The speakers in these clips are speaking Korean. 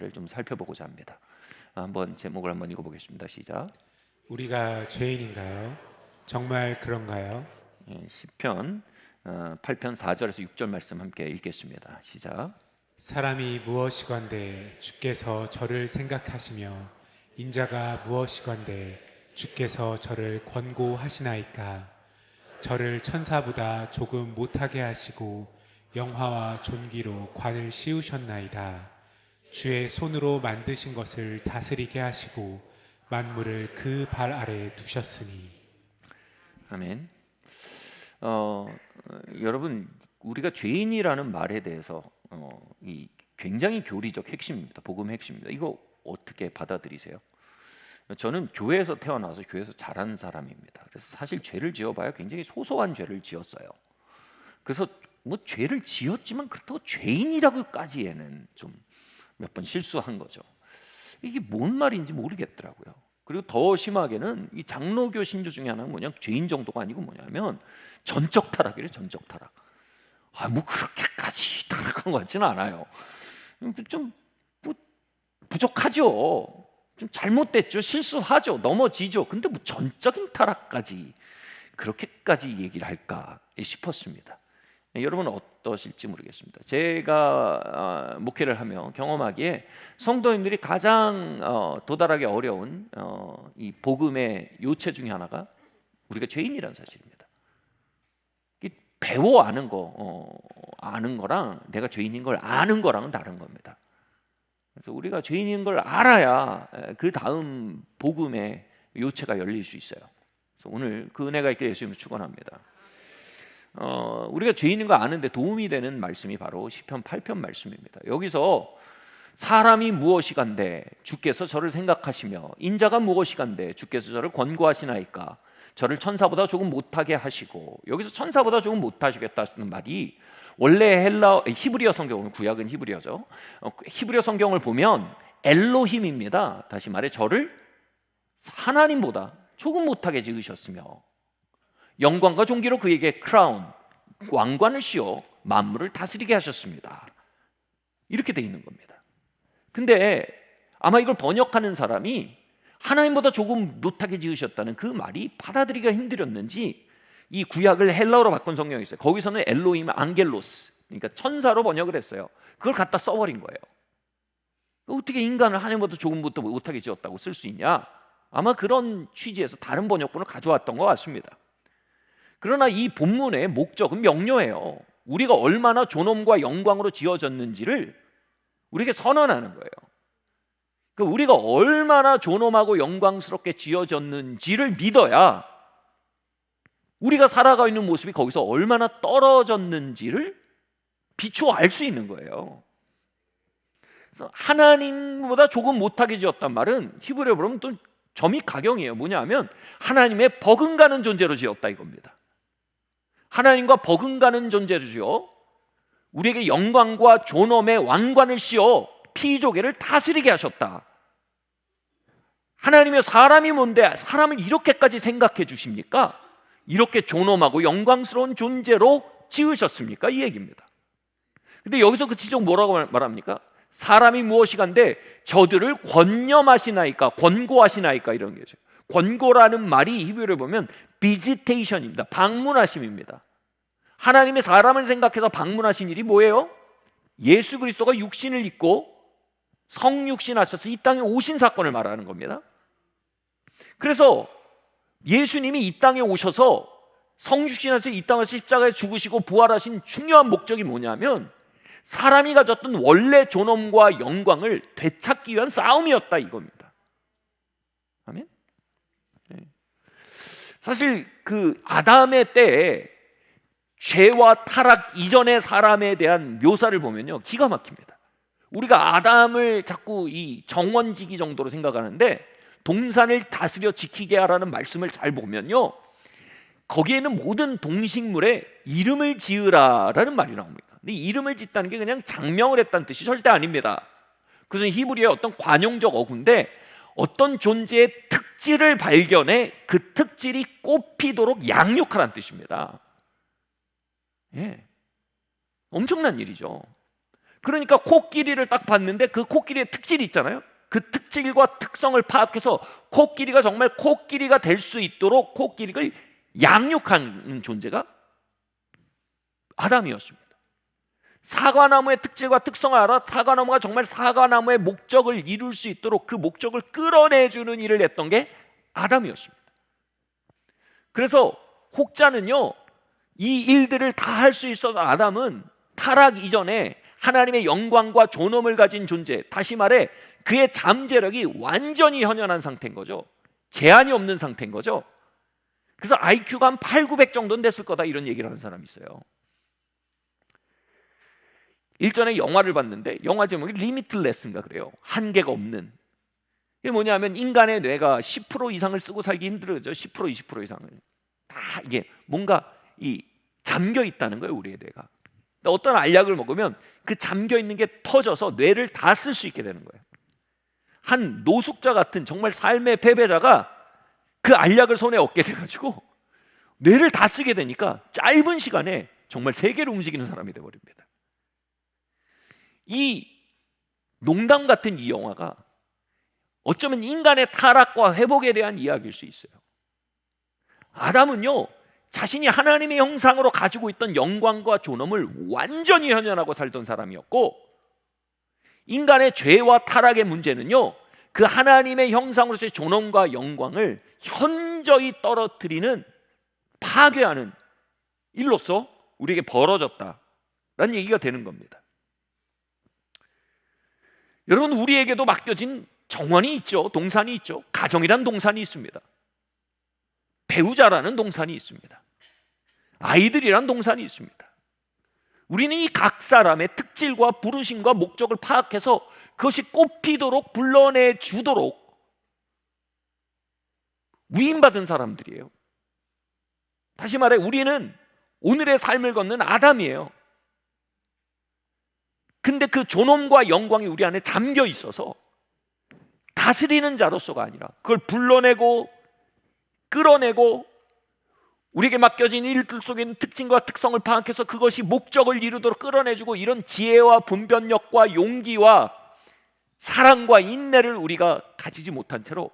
있는가를 좀 살펴보고자 합니다. 한번 제목을 한번 읽어보겠습니다. 시작. 우리가 죄인인가요? 정말 그런가요? 시편 8편 4절에서 6절 말씀 함께 읽겠습니다. 시작. 사람이 무엇이건대 주께서 저를 생각하시며 인자가 무엇이건대 주께서 저를 권고하시나이까. 저를 천사보다 조금 못하게 하시고 영화와 존귀로 관을 씌우셨나이다. 주의 손으로 만드신 것을 다스리게 하시고 만물을 그 발 아래에 두셨으니. 아멘. 여러분, 우리가 죄인이라는 말에 대해서 이 굉장히 교리적 핵심입니다. 복음 핵심입니다. 이거 어떻게 받아들이세요? 저는 교회에서 태어나서 교회에서 자란 사람입니다. 그래서 사실 죄를 지어봐야 굉장히 소소한 죄를 지었어요. 그래서 뭐 죄를 지었지만 그렇다고 죄인이라고까지에는 좀 몇 번 실수한 거죠. 이게 뭔 말인지 모르겠더라고요. 그리고 더 심하게는 이 장로교 신조 중에 하나는 뭐냐, 죄인 정도가 아니고 뭐냐면 전적 타락이래요. 전적 타락. 뭐 그렇게까지 타락한 것 같지는 않아요. 좀 부족하죠. 좀 잘못됐죠. 실수하죠. 넘어지죠. 근데 뭐 전적인 타락까지 그렇게까지 얘기를 할까 싶었습니다. 여러분은 어떠실지 모르겠습니다. 제가 목회를 하며 경험하기에 성도님들이 가장 도달하기 어려운 이 복음의 요체 중에 하나가 우리가 죄인이라는 사실입니다. 배워 아는 거랑 내가 죄인인 걸 아는 거랑은 다른 겁니다. 그래서 우리가 죄인인 걸 알아야 그 다음 복음의 요체가 열릴 수 있어요. 그래서 오늘 그 은혜가 있게 예수님을 축원합니다. 우리가 죄인인 거 아는데 도움이 되는 말씀이 바로 시편 8편 말씀입니다. 여기서 사람이 무엇이간데 주께서 저를 생각하시며 인자가 무엇이간데 주께서 저를 권고하시나이까. 저를 천사보다 조금 못하게 하시고, 여기서 천사보다 조금 못하시겠다는 말이 원래 히브리어 성경, 구약은 히브리어죠. 히브리어 성경을 보면 엘로힘입니다. 다시 말해 저를 하나님보다 조금 못하게 지으셨으며 영광과 존귀로 그에게 크라운, 왕관을 씌워 만물을 다스리게 하셨습니다. 이렇게 돼 있는 겁니다. 근데 아마 이걸 번역하는 사람이 하나님보다 조금 못하게 지으셨다는 그 말이 받아들이기가 힘들었는지 이 구약을 헬라어로 바꾼 성경이 있어요. 거기서는 엘로힘 앙겔로스, 그러니까 천사로 번역을 했어요. 그걸 갖다 써버린 거예요. 어떻게 인간을 하나님보다 조금 못하게 지었다고 쓸 수 있냐? 아마 그런 취지에서 다른 번역본을 가져왔던 것 같습니다. 그러나 이 본문의 목적은 명료해요. 우리가 얼마나 존엄과 영광으로 지어졌는지를 우리에게 선언하는 거예요. 우리가 얼마나 존엄하고 영광스럽게 지어졌는지를 믿어야 우리가 살아가고 있는 모습이 거기서 얼마나 떨어졌는지를 비추어 알 수 있는 거예요. 그래서 하나님보다 조금 못하게 지었단 말은 히브리어로 보면 또 점이 가경이에요. 뭐냐면 하나님의 버금가는 존재로 지었다 이겁니다. 하나님과 버금가는 존재로 지어 우리에게 영광과 존엄의 왕관을 씌워 피조계를 다스리게 하셨다. 하나님의 사람이 뭔데 사람을 이렇게까지 생각해 주십니까? 이렇게 존엄하고 영광스러운 존재로 지으셨습니까? 이 얘기입니다. 근데 여기서 그 지적 뭐라고 말합니까? 사람이 무엇이간데 저들을 권념하시나이까, 권고하시나이까 이런 거죠. 권고라는 말이 히브리어를 보면 비지테이션입니다. 방문하심입니다. 하나님의 사람을 생각해서 방문하신 일이 뭐예요? 예수 그리스도가 육신을 입고 성육신 하셔서 이 땅에 오신 사건을 말하는 겁니다. 그래서 예수님이 이 땅에 오셔서 성육신하셔서 이 땅에서 십자가에 죽으시고 부활하신 중요한 목적이 뭐냐면 사람이 가졌던 원래 존엄과 영광을 되찾기 위한 싸움이었다 이겁니다. 아멘. 사실 그 아담의 때에 죄와 타락 이전의 사람에 대한 묘사를 보면요 기가 막힙니다. 우리가 아담을 자꾸 이 정원지기 정도로 생각하는데 동산을 다스려 지키게 하라는 말씀을 잘 보면요 거기에는 모든 동식물에 이름을 지으라라는 말이 나옵니다. 근데 이름을 짓다는 게 그냥 장명을 했다는 뜻이 절대 아닙니다. 그것은 히브리어의 어떤 관용적 어구인데 어떤 존재의 특질을 발견해 그 특질이 꽃피도록 양육하라는 뜻입니다. 예, 엄청난 일이죠. 그러니까 코끼리를 딱 봤는데 그 코끼리의 특질이 있잖아요. 그 특질과 특성을 파악해서 코끼리가 정말 코끼리가 될 수 있도록 코끼리를 양육하는 존재가 아담이었습니다. 사과나무의 특질과 특성을 알아 사과나무가 정말 사과나무의 목적을 이룰 수 있도록 그 목적을 끌어내주는 일을 했던 게 아담이었습니다. 그래서 혹자는요, 이 일들을 다 할 수 있어서 아담은 타락 이전에 하나님의 영광과 존엄을 가진 존재, 다시 말해 그의 잠재력이 완전히 현현한 상태인 거죠. 제한이 없는 상태인 거죠. 그래서 IQ가 한 8, 900 정도는 됐을 거다, 이런 얘기를 하는 사람이 있어요. 일전에 영화를 봤는데 영화 제목이 리미틀레스인가 그래요. 한계가 없는. 이게 뭐냐면 인간의 뇌가 10% 이상을 쓰고 살기 힘들어져. 10%, 20% 이상을. 다 이게 뭔가 이 잠겨 있다는 거예요, 우리의 뇌가. 어떤 알약을 먹으면 그 잠겨 있는 게 터져서 뇌를 다 쓸 수 있게 되는 거예요. 한 노숙자 같은 정말 삶의 패배자가 그 알약을 손에 얻게 돼가지고 뇌를 다 쓰게 되니까 짧은 시간에 정말 세계를 움직이는 사람이 돼버립니다. 이 농담 같은 이 영화가 어쩌면 인간의 타락과 회복에 대한 이야기일 수 있어요. 아담은요, 자신이 하나님의 형상으로 가지고 있던 영광과 존엄을 완전히 현현하고 살던 사람이었고, 인간의 죄와 타락의 문제는요, 그 하나님의 형상으로서의 존엄과 영광을 현저히 떨어뜨리는, 파괴하는 일로서 우리에게 벌어졌다라는 얘기가 되는 겁니다. 여러분, 우리에게도 맡겨진 정원이 있죠. 동산이 있죠. 가정이란 동산이 있습니다. 배우자라는 동산이 있습니다. 아이들이란 동산이 있습니다. 우리는 이 각 사람의 특질과 부르심과 목적을 파악해서 그것이 꽃피도록 불러내 주도록 위임받은 사람들이에요. 다시 말해 우리는 오늘의 삶을 걷는 아담이에요. 근데 그 존엄과 영광이 우리 안에 잠겨 있어서 다스리는 자로서가 아니라 그걸 불러내고 끌어내고 우리에게 맡겨진 일들 속에 있는 특징과 특성을 파악해서 그것이 목적을 이루도록 끌어내주고, 이런 지혜와 분별력과 용기와 사랑과 인내를 우리가 가지지 못한 채로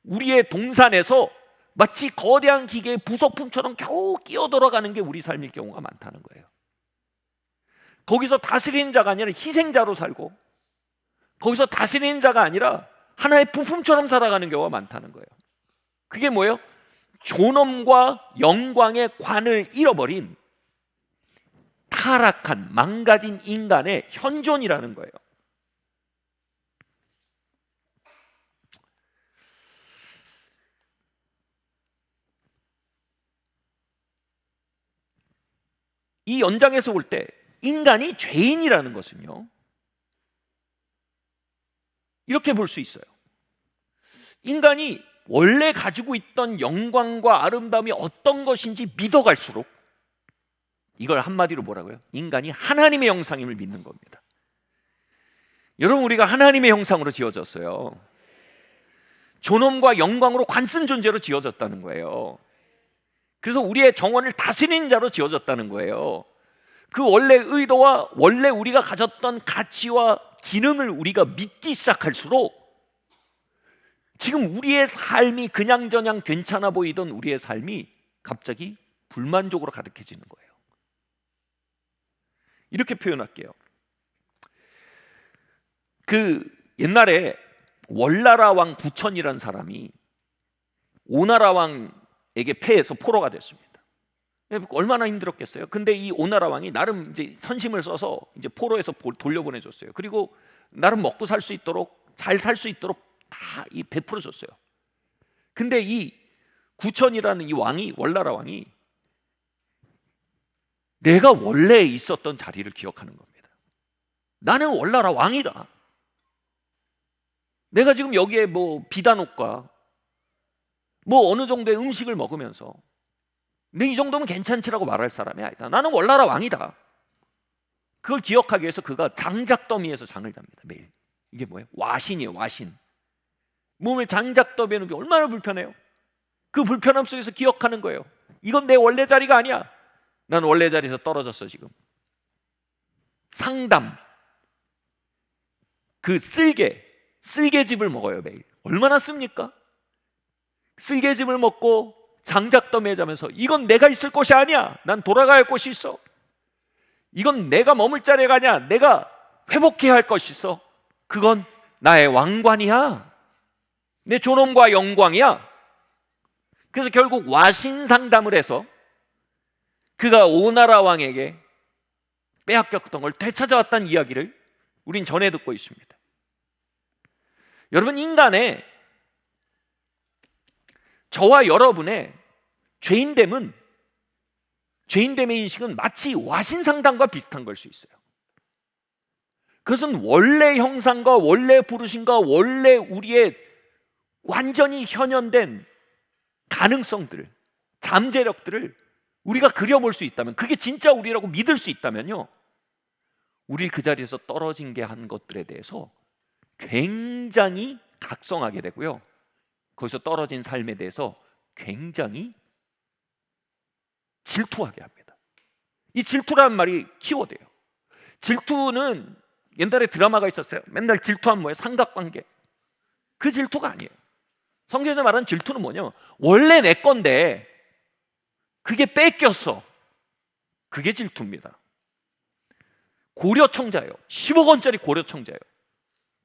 우리의 동산에서 마치 거대한 기계의 부속품처럼 겨우 끼어들어가는 게 우리 삶일 경우가 많다는 거예요. 거기서 다스리는 자가 아니라 희생자로 살고, 거기서 다스리는 자가 아니라 하나의 부품처럼 살아가는 경우가 많다는 거예요. 그게 뭐예요? 존엄과 영광의 관을 잃어버린 타락한, 망가진 인간의 현존이라는 거예요. 이 연장에서 볼 때 인간이 죄인이라는 것은요, 이렇게 볼 수 있어요. 인간이 원래 가지고 있던 영광과 아름다움이 어떤 것인지 믿어갈수록, 이걸 한마디로 뭐라고요? 인간이 하나님의 형상임을 믿는 겁니다. 여러분, 우리가 하나님의 형상으로 지어졌어요. 존엄과 영광으로 관쓴 존재로 지어졌다는 거예요. 그래서 우리의 정원을 다스리는 자로 지어졌다는 거예요. 그 원래 의도와 원래 우리가 가졌던 가치와 기능을 우리가 믿기 시작할수록 지금 우리의 삶이 그냥저냥 괜찮아 보이던 우리의 삶이 갑자기 불만족으로 가득해지는 거예요. 이렇게 표현할게요. 그 옛날에 월나라 왕 구천이라는 사람이 오나라 왕에게 패해서 포로가 됐습니다. 얼마나 힘들었겠어요. 근데 이 오나라 왕이 나름 이제 선심을 써서 이제 포로에서 돌려보내줬어요. 그리고 나름 먹고 살 수 있도록, 잘 살 수 있도록 다 베풀어 줬어요. 근데 이 구천이라는 이 왕이, 월나라 왕이 내가 원래 있었던 자리를 기억하는 겁니다. 나는 월나라 왕이다. 내가 지금 여기에 뭐 비단옷과 뭐 어느 정도의 음식을 먹으면서 내 이 정도면 괜찮지라고 말할 사람이 아니다. 나는 월나라 왕이다. 그걸 기억하기 위해서 그가 장작더미에서 장을 잡니다. 매일. 이게 뭐예요? 와신이에요. 와신. 몸을 장작더미에 놓으면 얼마나 불편해요. 그 불편함 속에서 기억하는 거예요. 이건 내 원래 자리가 아니야. 난 원래 자리에서 떨어졌어 지금. 상담, 그 쓸개즙을 먹어요. 매일. 얼마나 씁니까? 쓸개즙을 먹고 장작도 매자면서 이건 내가 있을 곳이 아니야. 난 돌아가야 할 곳이 있어. 이건 내가 머물 자리가 아니야. 내가 회복해야 할 것이 있어. 그건 나의 왕관이야. 내 존엄과 영광이야. 그래서 결국 와신상담을 해서 그가 오나라 왕에게 빼앗겼던 걸 되찾아왔다는 이야기를 우린 전해 듣고 있습니다. 여러분, 인간의 저와 여러분의 죄인됨의 인식은 마치 와신상담과 비슷한 걸 수 있어요. 그것은 원래 형상과 원래 부르심과 원래 우리의 완전히 현현된 가능성들을, 잠재력들을 우리가 그려볼 수 있다면, 그게 진짜 우리라고 믿을 수 있다면요, 우리 그 자리에서 떨어진 게 한 것들에 대해서 굉장히 각성하게 되고요, 거기서 떨어진 삶에 대해서 굉장히 질투하게 합니다. 이 질투라는 말이 키워드예요. 질투는 옛날에 드라마가 있었어요. 맨날 질투하면 뭐예요? 삼각관계. 그 질투가 아니에요. 성경에서 말하는 질투는 뭐냐면 원래 내 건데 그게 뺏겼어. 그게 질투입니다. 고려청자예요. 10억 원짜리 고려청자예요.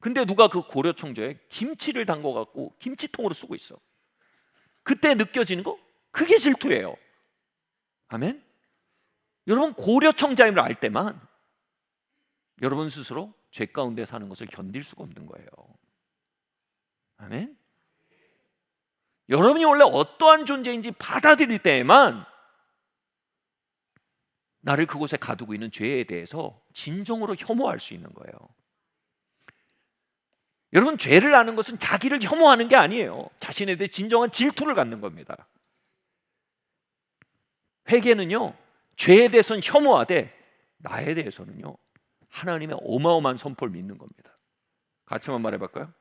근데 누가 그 고려청자에 김치를 담궈갖고 김치통으로 쓰고 있어. 그때 느껴지는 거? 그게 질투예요. 아멘? 여러분, 고려청자임을 알 때만 여러분 스스로 죄 가운데 사는 것을 견딜 수가 없는 거예요. 아멘? 여러분이 원래 어떠한 존재인지 받아들일 때에만 나를 그곳에 가두고 있는 죄에 대해서 진정으로 혐오할 수 있는 거예요. 여러분, 죄를 아는 것은 자기를 혐오하는 게 아니에요. 자신에 대해 진정한 질투를 갖는 겁니다. 회개는요, 죄에 대해서는 혐오하되 나에 대해서는요, 하나님의 어마어마한 선포를 믿는 겁니다. 같이 한번 말해볼까요?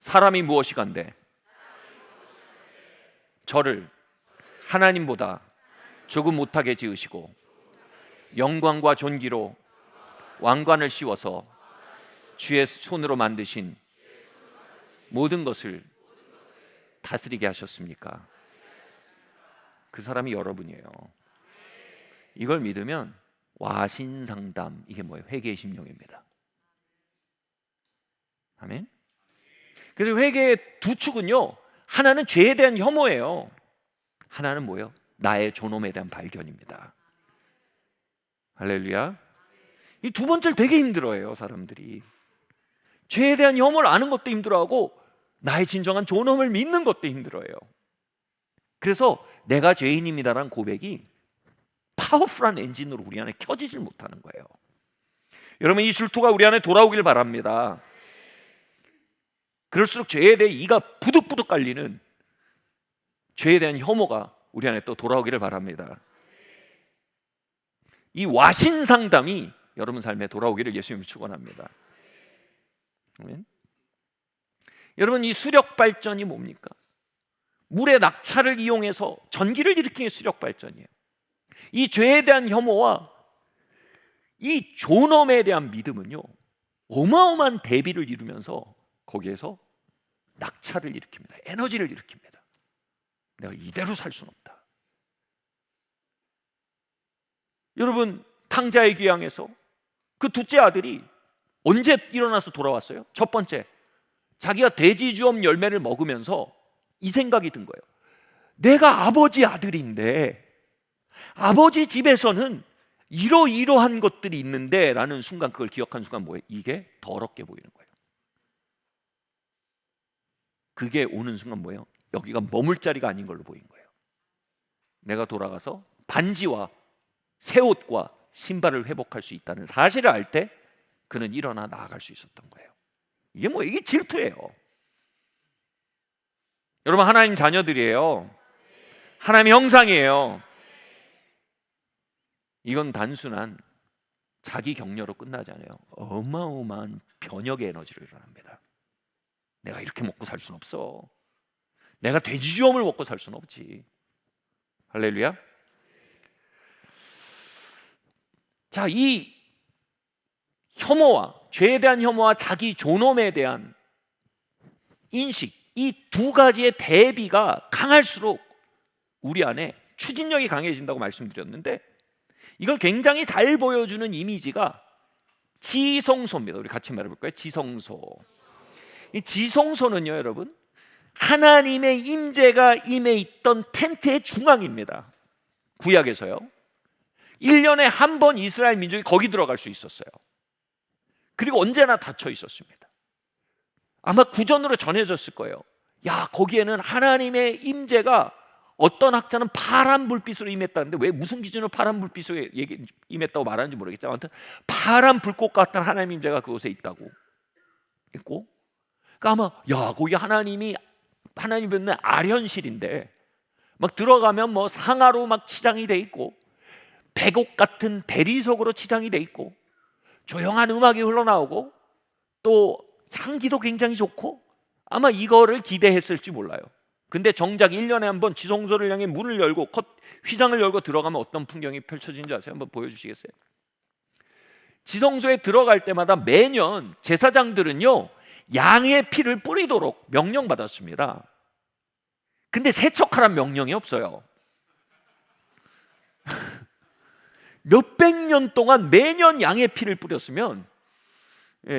사람이 무엇이간데 저를 하나님보다 조금 못하게 지으시고 영광과 존귀로 왕관을 씌워서 주의 손으로 만드신 모든 것을 다스리게 하셨습니까? 그 사람이 여러분이에요. 이걸 믿으면 와신상담, 이게 뭐예요? 회개의 심령입니다. 아멘. 그래서 회개의 두 축은요, 하나는 죄에 대한 혐오예요. 하나는 뭐예요? 나의 존엄에 대한 발견입니다. 할렐루야. 이 두 번째를 되게 힘들어해요, 사람들이. 죄에 대한 혐오를 아는 것도 힘들어하고 나의 진정한 존엄을 믿는 것도 힘들어해요. 그래서 내가 죄인입니다라는 고백이 파워풀한 엔진으로 우리 안에 켜지질 못하는 거예요. 여러분, 이 질투가 우리 안에 돌아오길 바랍니다. 그럴수록 죄에 대해 이가 부득부득 깔리는 죄에 대한 혐오가 우리 안에 또 돌아오기를 바랍니다. 이 와신상담이 여러분 삶에 돌아오기를 예수님이 축원합니다. 아멘. 여러분, 이 수력 발전이 뭡니까? 물의 낙차를 이용해서 전기를 일으키는 수력 발전이에요. 이 죄에 대한 혐오와 이 존엄에 대한 믿음은요, 어마어마한 대비를 이루면서 거기에서 낙차를 일으킵니다. 에너지를 일으킵니다. 내가 이대로 살 수는 없다. 여러분, 탕자의 귀향에서 그 둘째 아들이 언제 일어나서 돌아왔어요? 첫 번째, 자기가 돼지주엄 열매를 먹으면서 이 생각이 든 거예요. 내가 아버지 아들인데 아버지 집에서는 이러이러한 것들이 있는데 라는 순간, 그걸 기억한 순간 뭐예요? 이게 더럽게 보이는 거예요. 그게 오는 순간 뭐예요? 여기가 머물 자리가 아닌 걸로 보인 거예요. 내가 돌아가서 반지와 새 옷과 신발을 회복할 수 있다는 사실을 알 때 그는 일어나 나아갈 수 있었던 거예요. 이게 뭐예요? 이게 질투예요. 여러분, 하나님 자녀들이에요. 하나님의 형상이에요. 이건 단순한 자기 격려로 끝나지 않아요. 어마어마한 변혁의 에너지를 일어납니다. 내가 이렇게 먹고 살 수는 없어. 내가 돼지주엄을 먹고 살 수는 없지. 할렐루야. 자, 이 혐오와 죄에 대한 혐오와 자기 존엄에 대한 인식, 이 두 가지의 대비가 강할수록 우리 안에 추진력이 강해진다고 말씀드렸는데, 이걸 굉장히 잘 보여주는 이미지가 지성소입니다. 우리 같이 말해볼까요? 지성소. 이 지성소는요, 여러분, 하나님의 임재가 임해 있던 텐트의 중앙입니다. 구약에서요. 1년에 한 번 이스라엘 민족이 거기 들어갈 수 있었어요. 그리고 언제나 닫혀 있었습니다. 아마 구전으로 전해졌을 거예요. 야, 거기에는 하나님의 임재가, 어떤 학자는 파란 불빛으로 임했다는데 왜 무슨 기준으로 파란 불빛으로 임했다고 말하는지 모르겠지만, 아무튼 파란 불꽃 같은 하나님의 임재가 그곳에 있다고 있고, 그러니까 아마 야, 거기 하나님이 있는 아련실인데 막 들어가면 뭐 상아로 막 치장이 돼 있고, 백옥 같은 대리석으로 치장이 돼 있고, 조용한 음악이 흘러나오고, 또 향기도 굉장히 좋고, 아마 이거를 기대했을지 몰라요. 근데 정작 1년에 한 번 지성소를 향해 문을 열고 휘장을 열고 들어가면 어떤 풍경이 펼쳐지는지 아세요? 한번 보여주시겠어요? 지성소에 들어갈 때마다 매년 제사장들은요, 양의 피를 뿌리도록 명령받았습니다. 근데 세척하라는 명령이 없어요. 몇백 년 동안 매년 양의 피를 뿌렸으면,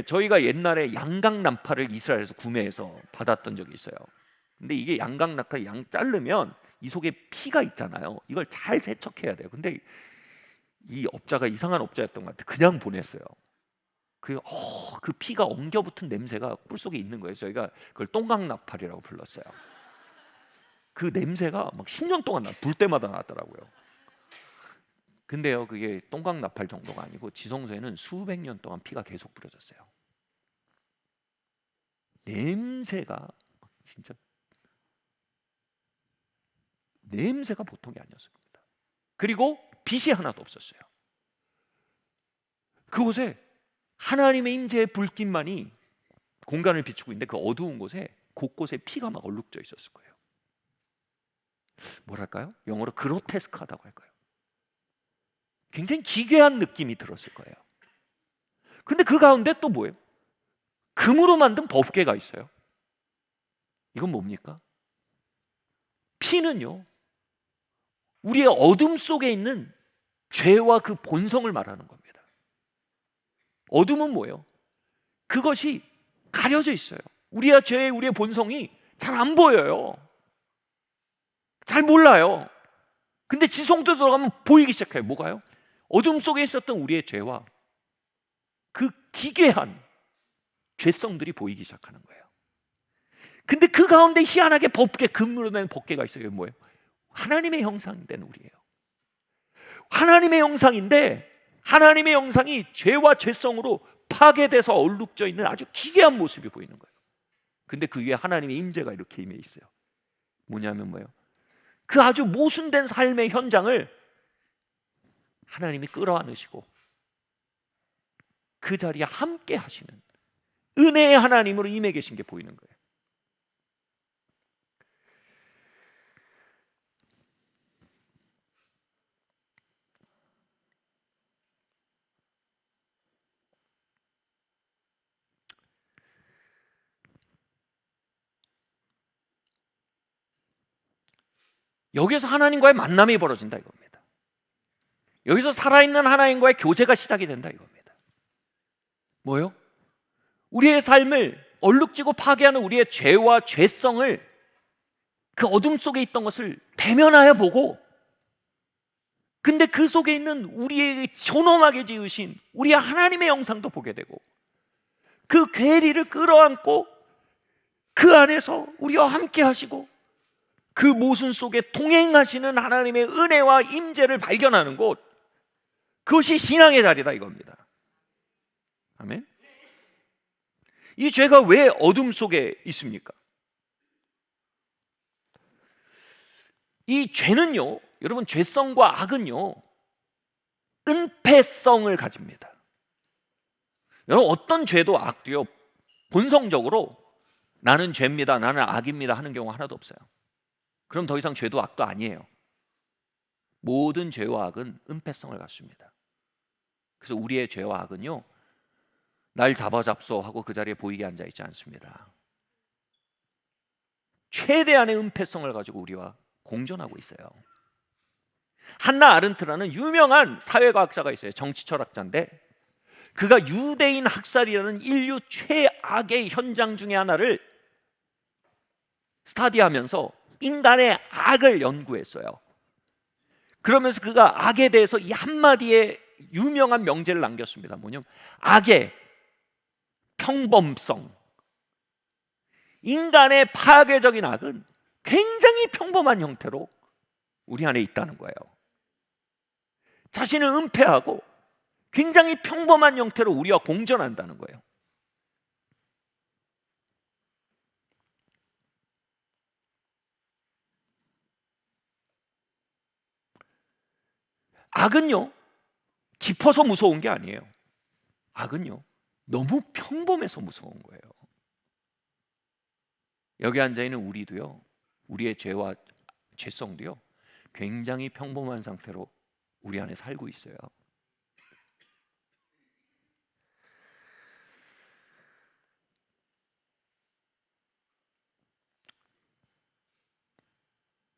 저희가 옛날에 양강난파를 이스라엘에서 구매해서 받았던 적이 있어요. 근데 이게 양강난파 양 자르면 이 속에 피가 있잖아요. 이걸 잘 세척해야 돼요. 근데 이 업자가 이상한 업자였던 것 같아요. 그냥 보냈어요. 그 피가 엉겨붙은 냄새가 뿔 속에 있는 거예요. 저희가 그걸 똥강나팔이라고 불렀어요. 그 냄새가 막 10년 동안 불 때마다 나더라고요. 근데요, 그게 똥강나팔 정도가 아니고 지성소에는 수백 년 동안 피가 계속 뿌려졌어요. 냄새가 진짜, 냄새가 보통이 아니었습니다. 그리고 빛이 하나도 없었어요. 그곳에 하나님의 임재의 불빛만이 공간을 비추고 있는데, 그 어두운 곳에 곳곳에 피가 막 얼룩져 있었을 거예요. 뭐랄까요? 영어로 그로테스크하다고 할까요? 굉장히 기괴한 느낌이 들었을 거예요. 근데 그 가운데 또 뭐예요? 금으로 만든 법궤가 있어요. 이건 뭡니까? 피는요, 우리의 어둠 속에 있는 죄와 그 본성을 말하는 겁니다. 어둠은 뭐예요? 그것이 가려져 있어요. 우리의 죄, 우리의 본성이 잘 안 보여요. 잘 몰라요. 근데 지성도 들어가면 보이기 시작해요. 뭐가요? 어둠 속에 있었던 우리의 죄와 그 기괴한 죄성들이 보이기 시작하는 거예요. 근데 그 가운데 희한하게 법궤, 금으로 된 법궤가 있어요. 뭐예요? 하나님의 형상된 우리예요. 하나님의 형상인데, 하나님의 형상이 죄와 죄성으로 파괴돼서 얼룩져 있는 아주 기괴한 모습이 보이는 거예요. 근데 그 위에 하나님의 임재가 이렇게 임해 있어요. 뭐냐면 뭐예요? 그 아주 모순된 삶의 현장을 하나님이 끌어안으시고 그 자리에 함께 하시는 은혜의 하나님으로 임해 계신 게 보이는 거예요. 여기서 하나님과의 만남이 벌어진다 이겁니다. 여기서 살아있는 하나님과의 교제가 시작이 된다 이겁니다. 뭐요? 우리의 삶을 얼룩지고 파괴하는 우리의 죄와 죄성을, 그 어둠 속에 있던 것을 대면하여 보고, 근데 그 속에 있는 우리의 존엄하게 지으신 우리의 하나님의 형상도 보게 되고, 그 괴리를 끌어안고 그 안에서 우리와 함께 하시고 그 모순 속에 동행하시는 하나님의 은혜와 임재를 발견하는 곳, 그것이 신앙의 자리다 이겁니다. 아멘. 이 죄가 왜 어둠 속에 있습니까? 이 죄는요, 여러분, 죄성과 악은요, 은폐성을 가집니다. 여러분, 어떤 죄도 악도요, 본성적으로 나는 죄입니다, 나는 악입니다 하는 경우가 하나도 없어요. 그럼 더 이상 죄도 악도 아니에요. 모든 죄와 악은 은폐성을 갖습니다. 그래서 우리의 죄와 악은요, 날 잡아잡소 하고 그 자리에 보이게 앉아 있지 않습니다. 최대한의 은폐성을 가지고 우리와 공존하고 있어요. 한나 아른트라는 유명한 사회과학자가 있어요. 정치철학자인데 그가 유대인 학살이라는 인류 최악의 현장 중에 하나를 스타디하면서 인간의 악을 연구했어요. 그러면서 그가 악에 대해서 이 한마디의 유명한 명제를 남겼습니다. 뭐냐면 악의 평범성. 인간의 파괴적인 악은 굉장히 평범한 형태로 우리 안에 있다는 거예요. 자신을 은폐하고 굉장히 평범한 형태로 우리와 공존한다는 거예요. 악은요, 깊어서 무서운 게 아니에요. 악은요, 너무 평범해서 무서운 거예요. 여기 앉아있는 우리도요, 우리의 죄와 죄성도요, 굉장히 평범한 상태로 우리 안에 살고 있어요.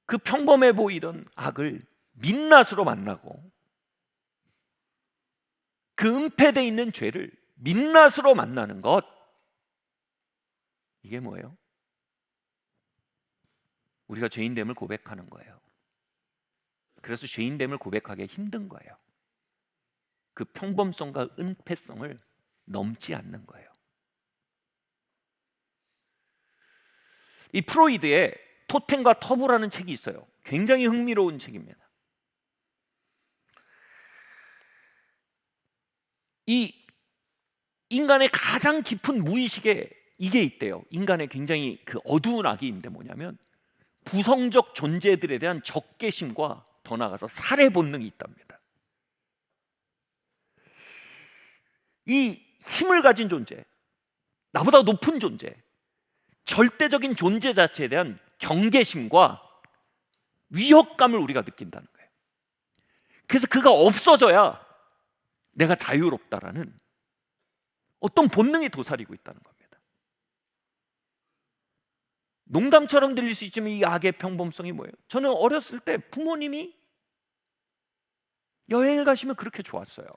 그 평범해 보이던 악을 민낯으로 만나고 그 은폐되어 있는 죄를 민낯으로 만나는 것, 이게 뭐예요? 우리가 죄인됨을 고백하는 거예요. 그래서 죄인됨을 고백하기 힘든 거예요. 그 평범성과 은폐성을 넘지 않는 거예요. 이 프로이드의 토템과 터부라는 책이 있어요. 굉장히 흥미로운 책입니다. 이 인간의 가장 깊은 무의식에 이게 있대요. 인간의 굉장히 그 어두운 악이 있는데 뭐냐면 부성적 존재들에 대한 적개심과 더 나아가서 살해 본능이 있답니다. 이 힘을 가진 존재, 나보다 높은 존재, 절대적인 존재 자체에 대한 경계심과 위협감을 우리가 느낀다는 거예요. 그래서 그가 없어져야 내가 자유롭다라는 어떤 본능이 도사리고 있다는 겁니다. 농담처럼 들릴 수 있지만 이 악의 평범성이 뭐예요? 저는 어렸을 때 부모님이 여행을 가시면 그렇게 좋았어요.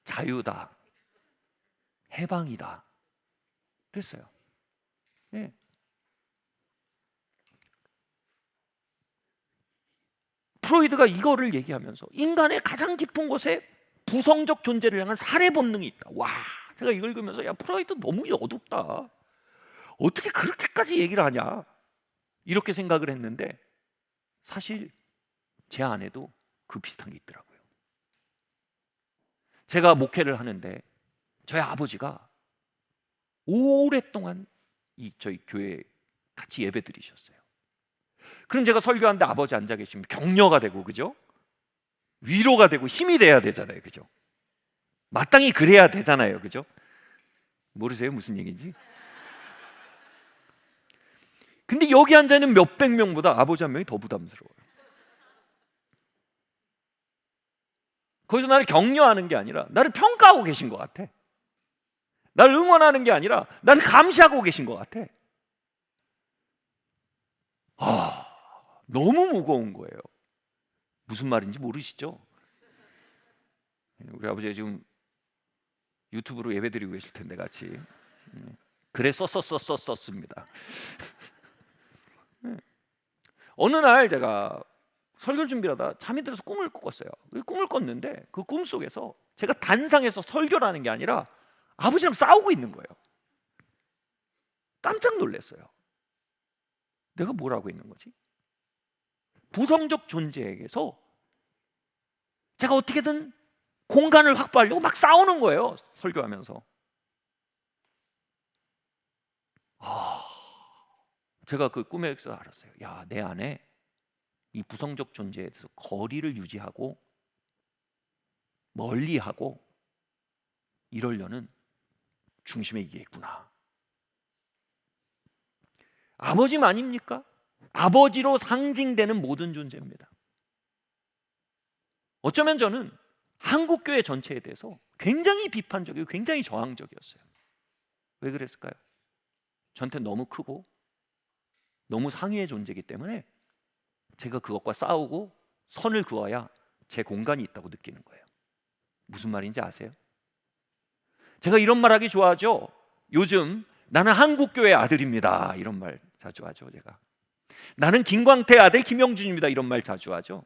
자유다, 해방이다 그랬어요. 네. 프로이드가 이거를 얘기하면서 인간의 가장 깊은 곳에 부성적 존재를 향한 살해 본능이 있다. 와, 제가 이걸 읽으면서 야, 프로이드 너무 어둡다. 어떻게 그렇게까지 얘기를 하냐? 이렇게 생각을 했는데 사실 제 안에도 그 비슷한 게 있더라고요. 제가 목회를 하는데 저희 아버지가 오랫동안 저희 교회에 같이 예배 드리셨어요. 그럼 제가 설교하는데 아버지 앉아 계시면 격려가 되고, 그죠? 위로가 되고 힘이 돼야 되잖아요, 그죠? 마땅히 그래야 되잖아요, 그죠? 모르세요 무슨 얘기인지? 근데 여기 앉아 있는 몇백 명보다 아버지 한 명이 더 부담스러워요. 거기서 나를 격려하는 게 아니라 나를 평가하고 계신 것 같아. 나를 응원하는 게 아니라 나를 감시하고 계신 것 같아. 너무 무거운 거예요. 무슨 말인지 모르시죠? 우리 아버지가 지금 유튜브로 예배드리고 계실 텐데 같이 그래 썼습니다. 어느 날 제가 설교 준비를 하다 잠이 들어서 꿈을 꿨어요. 꿈을 꿨는데 그 꿈 속에서 제가 단상에서 설교를 하는 게 아니라 아버지랑 싸우고 있는 거예요. 깜짝 놀랐어요. 내가 뭘 하고 있는 거지? 부성적 존재에게서 제가 어떻게든 공간을 확보하려고 막 싸우는 거예요. 설교하면서. 제가 그 꿈에서 알았어요. 야, 내 안에 이 부성적 존재에 대해서 거리를 유지하고 멀리하고 이러려는 중심에 이게 있구나. 아버지 아닙니까? 아버지로 상징되는 모든 존재입니다. 어쩌면 저는 한국 교회 전체에 대해서 굉장히 비판적이고 굉장히 저항적이었어요. 왜 그랬을까요? 저한테 너무 크고 너무 상위의 존재이기 때문에 제가 그것과 싸우고 선을 그어야 제 공간이 있다고 느끼는 거예요. 무슨 말인지 아세요? 제가 이런 말하기 좋아하죠. 요즘 나는 한국교회 아들입니다, 이런 말 자주 하죠. 제가 나는 김광태 아들 김영준입니다, 이런 말 자주 하죠.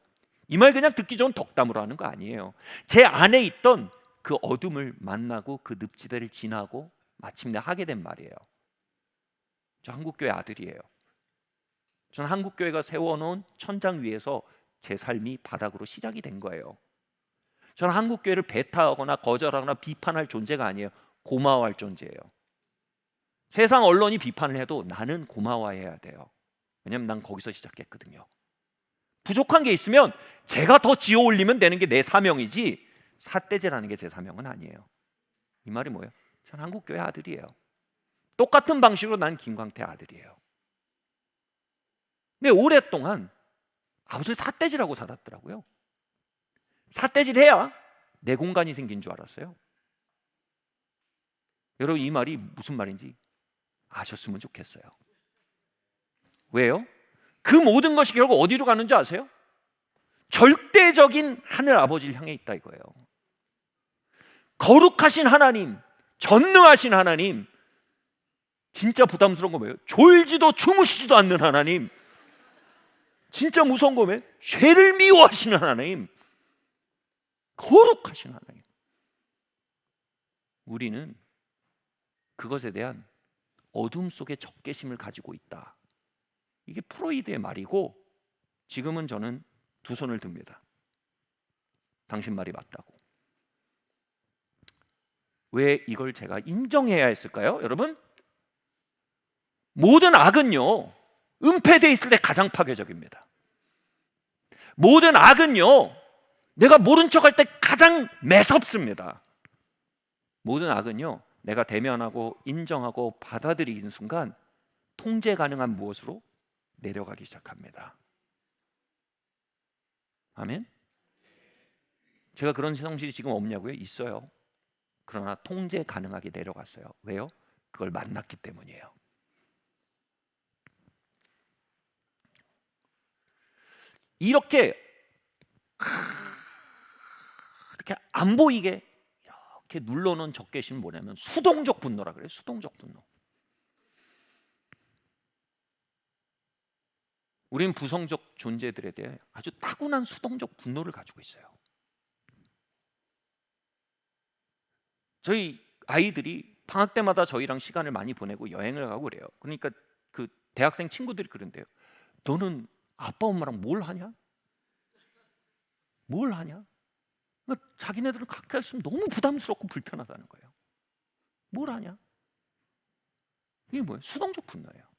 이 말 그냥 듣기 좋은 덕담으로 하는 거 아니에요. 제 안에 있던 그 어둠을 만나고 그 늪지대를 지나고 마침내 하게 된 말이에요. 저 한국교회 아들이에요. 저는 한국교회가 세워놓은 천장 위에서 제 삶이 바닥으로 시작이 된 거예요. 저는 한국교회를 배타하거나 거절하거나 비판할 존재가 아니에요. 고마워할 존재예요. 세상 언론이 비판을 해도 나는 고마워해야 돼요. 왜냐하면 난 거기서 시작했거든요. 부족한 게 있으면 제가 더 지어 올리면 되는 게 내 사명이지 삿대질하는 게 제 사명은 아니에요. 이 말이 뭐예요? 저는 한국교회 아들이에요. 똑같은 방식으로 난 김광태 아들이에요. 근데 오랫동안 아버지를 삿대질하고 살았더라고요. 삿대질해야 내 공간이 생긴 줄 알았어요. 여러분, 이 말이 무슨 말인지 아셨으면 좋겠어요. 왜요? 그 모든 것이 결국 어디로 가는지 아세요? 절대적인 하늘 아버지를 향해 있다 이거예요. 거룩하신 하나님, 전능하신 하나님, 진짜 부담스러운 거 뭐예요? 졸지도 주무시지도 않는 하나님, 진짜 무서운 거 뭐예요? 죄를 미워하시는 하나님, 거룩하신 하나님. 우리는 그것에 대한 어둠 속의 적개심을 가지고 있다. 이게 프로이드의 말이고, 지금은 저는 두 손을 듭니다. 당신 말이 맞다고. 왜 이걸 제가 인정해야 했을까요? 여러분, 모든 악은요 은폐되어 있을 때 가장 파괴적입니다. 모든 악은요 내가 모른 척할 때 가장 매섭습니다. 모든 악은요 내가 대면하고 인정하고 받아들이는 순간 통제 가능한 무엇으로 내려가기 시작합니다. 아멘. 제가 그런 성질이 지금 없냐고요? 있어요. 그러나 통제 가능하게 내려갔어요. 왜요? 그걸 만났기 때문이에요. 이렇게 안 보이게 이렇게 눌러놓은 적개심은 뭐냐면 수동적 분노라 그래요. 수동적 분노. 우리는 부성적 존재들에 대해 아주 타고난 수동적 분노를 가지고 있어요. 저희 아이들이 방학 때마다 저희랑 시간을 많이 보내고 여행을 가고 그래요. 그러니까 그 대학생 친구들이 그런데요. 너는 아빠 엄마랑 뭘 하냐? 뭘 하냐? 그러니까 자기네들은 가까이 있으면 너무 부담스럽고 불편하다는 거예요. 뭘 하냐? 이게 뭐예요? 수동적 분노예요.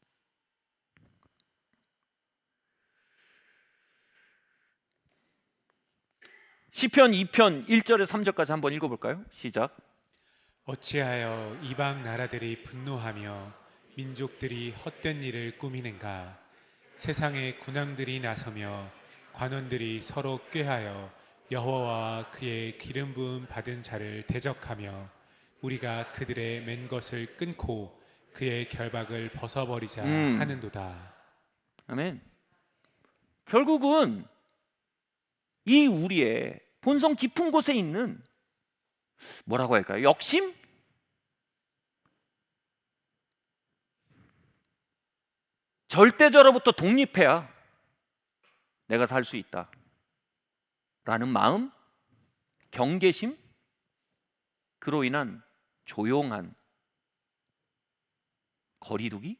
시편 2편 1절에서 3절까지 한번 읽어볼까요? 시작. 어찌하여 이방 나라들이 분노하며 민족들이 헛된 일을 꾸미는가? 세상의 군왕들이 나서며 관원들이 서로 꾀하여 여호와와 그의 기름 부음 받은 자를 대적하며 우리가 그들의 맨 것을 끊고 그의 결박을 벗어버리자 하는도다. 아멘. 결국은 이 우리의 본성 깊은 곳에 있는 뭐라고 할까요? 욕심? 절대적으로부터 독립해야 내가 살 수 있다 라는 마음, 경계심, 그로 인한 조용한 거리두기,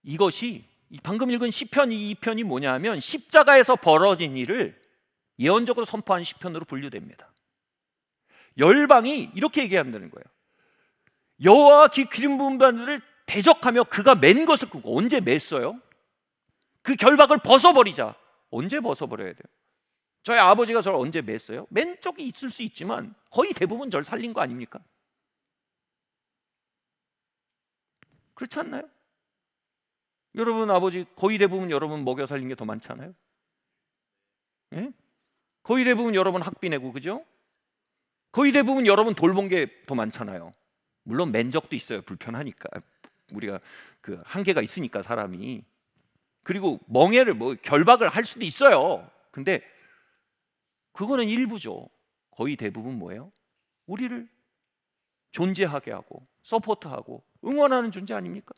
이것이 방금 읽은 시편 2편이 뭐냐면 십자가에서 벌어진 일을 예언적으로 선포한 시편으로 분류됩니다. 열방이 이렇게 얘기한다는 거예요. 여호와와 기름 부은 자들을 대적하며 그가 맨 것을 끊고, 언제 맸어요? 그 결박을 벗어버리자. 언제 벗어버려야 돼요? 저희 아버지가 저를 언제 맸어요? 맨 적이 있을 수 있지만 거의 대부분 저를 살린 거 아닙니까? 그렇지 않나요? 여러분 아버지 거의 대부분 여러분 먹여 살린 게 더 많지 않아요? 예? 거의 대부분 여러분 학비 내고, 그죠? 거의 대부분 여러분 돌본 게 더 많잖아요. 물론 면적도 있어요. 불편하니까. 우리가 그 한계가 있으니까 사람이. 그리고 멍해를 뭐 결박을 할 수도 있어요. 근데 그거는 일부죠. 거의 대부분 뭐예요? 우리를 존재하게 하고 서포트하고 응원하는 존재 아닙니까?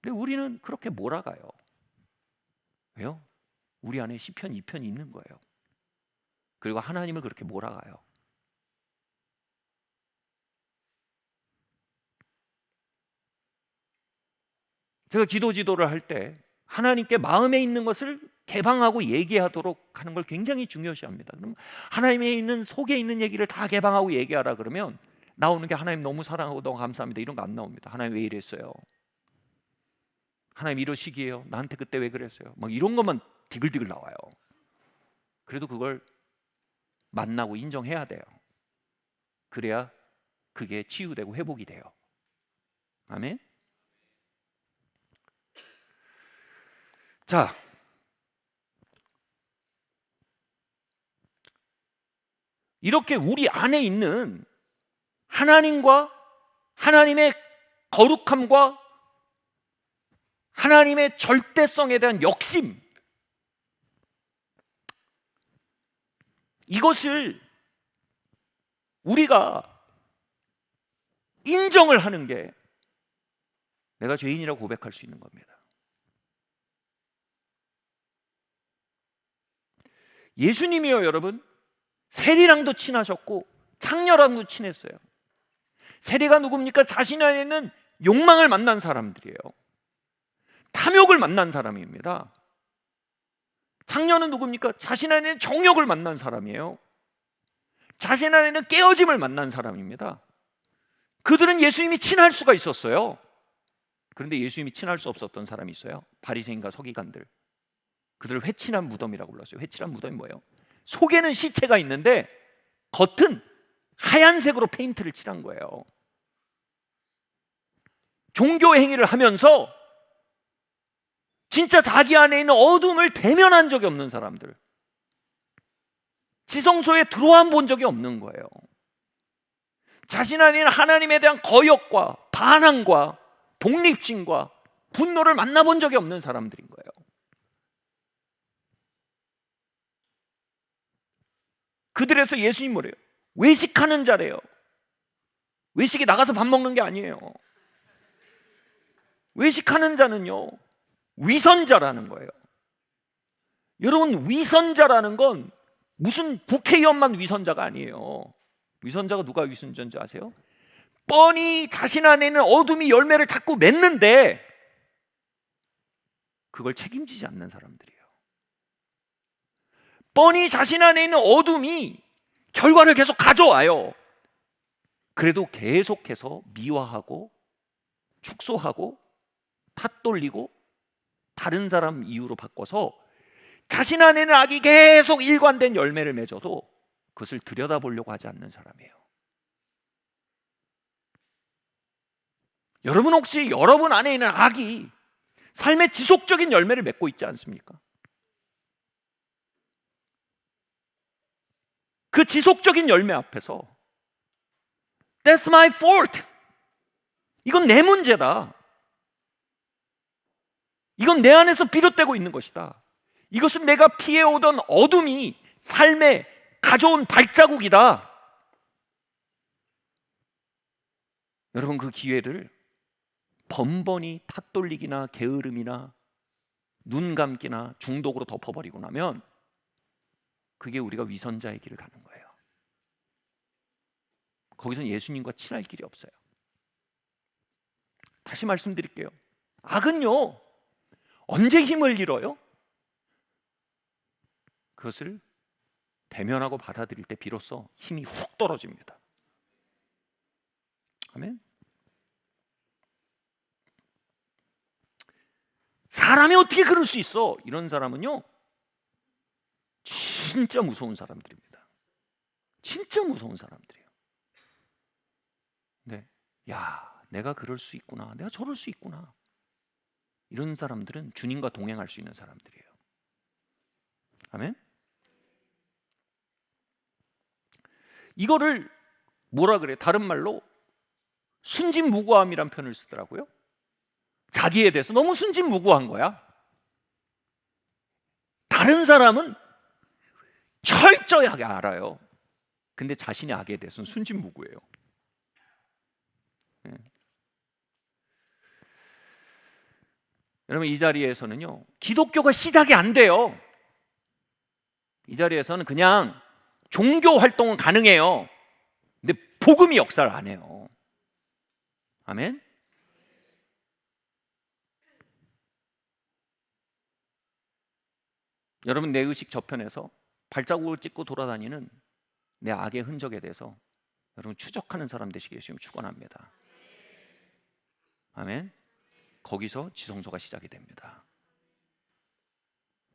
근데 우리는 그렇게 몰아가요. 왜요? 우리 안에 시편 2편이 있는 거예요. 그리고 하나님을 그렇게 몰아가요. 제가 기도 지도를 할 때 하나님께 마음에 있는 것을 개방하고 얘기하도록 하는 걸 굉장히 중요시합니다. 그럼 하나님에 있는 속에 있는 얘기를 다 개방하고 얘기하라 그러면 나오는 게 하나님 너무 사랑하고 너무 감사합니다 이런 거 안 나옵니다. 하나님 왜 이랬어요? 하나님 이러시기에요? 나한테 그때 왜 그랬어요? 막 이런 것만 디글디글 나와요. 그래도 그걸 만나고 인정해야 돼요. 그래야 그게 치유되고 회복이 돼요. 아멘. 자, 이렇게 우리 안에 있는 하나님과 하나님의 거룩함과 하나님의 절대성에 대한 욕심, 이것을 우리가 인정을 하는 게 내가 죄인이라고 고백할 수 있는 겁니다. 예수님이요, 여러분, 세리랑도 친하셨고 창녀랑도 친했어요. 세리가 누굽니까? 자신 안에 있는 욕망을 만난 사람들이에요. 탐욕을 만난 사람입니다. 창녀는 누굽니까? 자신 안에 있는 정욕을 만난 사람이에요. 자신 안에 있는 깨어짐을 만난 사람입니다. 그들은 예수님이 친할 수가 있었어요. 그런데 예수님이 친할 수 없었던 사람이 있어요. 바리새인과 서기관들. 그들을 회칠한 무덤이라고 불렀어요. 회칠한 무덤이 뭐예요? 속에는 시체가 있는데 겉은 하얀색으로 페인트를 칠한 거예요. 종교 행위를 하면서 진짜 자기 안에 있는 어둠을 대면한 적이 없는 사람들, 지성소에 들어와 본 적이 없는 거예요. 자신 안에 있는 하나님에 대한 거역과 반항과 독립심과 분노를 만나본 적이 없는 사람들인 거예요. 그들에서 예수님 뭐래요? 외식하는 자래요. 외식이 나가서 밥 먹는 게 아니에요. 외식하는 자는요, 위선자라는 거예요. 여러분, 위선자라는 건 무슨 국회의원만 위선자가 아니에요. 위선자가 누가 위선자인지 아세요? 뻔히 자신 안에 있는 어둠이 열매를 자꾸 맺는데 그걸 책임지지 않는 사람들이에요. 뻔히 자신 안에 있는 어둠이 결과를 계속 가져와요. 그래도 계속해서 미화하고 축소하고 탓돌리고 다른 사람 이유로 바꿔서 자신 안에는 악이 계속 일관된 열매를 맺어도 그것을 들여다보려고 하지 않는 사람이에요. 여러분, 혹시 여러분 안에 있는 악이 삶의 지속적인 열매를 맺고 있지 않습니까? 그 지속적인 열매 앞에서 That's my fault. 이건 내 문제다. 이건 내 안에서 비롯되고 있는 것이다. 이것은 내가 피해오던 어둠이 삶에 가져온 발자국이다. 여러분, 그 기회를 번번이 탓돌리기나 게으름이나 눈 감기나 중독으로 덮어버리고 나면 그게 우리가 위선자의 길을 가는 거예요. 거기선 예수님과 친할 길이 없어요. 다시 말씀드릴게요. 악은요, 언제 힘을 잃어요? 그것을 대면하고 받아들일 때 비로소 힘이 훅 떨어집니다. 아멘. 사람이 어떻게 그럴 수 있어? 이런 사람은요, 진짜 무서운 사람들입니다. 진짜 무서운 사람들이에요. 네, 야, 내가 그럴 수 있구나, 내가 저럴 수 있구나. 이런 사람들은 주님과 동행할 수 있는 사람들이에요. 아멘. 이거를 뭐라 그래? 다른 말로 순진무구함이란 표현을 쓰더라고요. 자기에 대해서 너무 순진무구한 거야. 다른 사람은 철저하게 알아요. 근데 자신의 악에 대해서는 순진무구해요. 예. 여러분, 이 자리에서는요, 기독교가 시작이 안 돼요. 이 자리에서는 그냥 종교 활동은 가능해요. 근데 복음이 역사를 안 해요. 아멘. 여러분, 내 의식 저편에서 발자국을 찍고 돌아다니는 내 악의 흔적에 대해서 여러분 추적하는 사람 되시길 주님 축원합니다. 아멘. 거기서 지성소가 시작이 됩니다.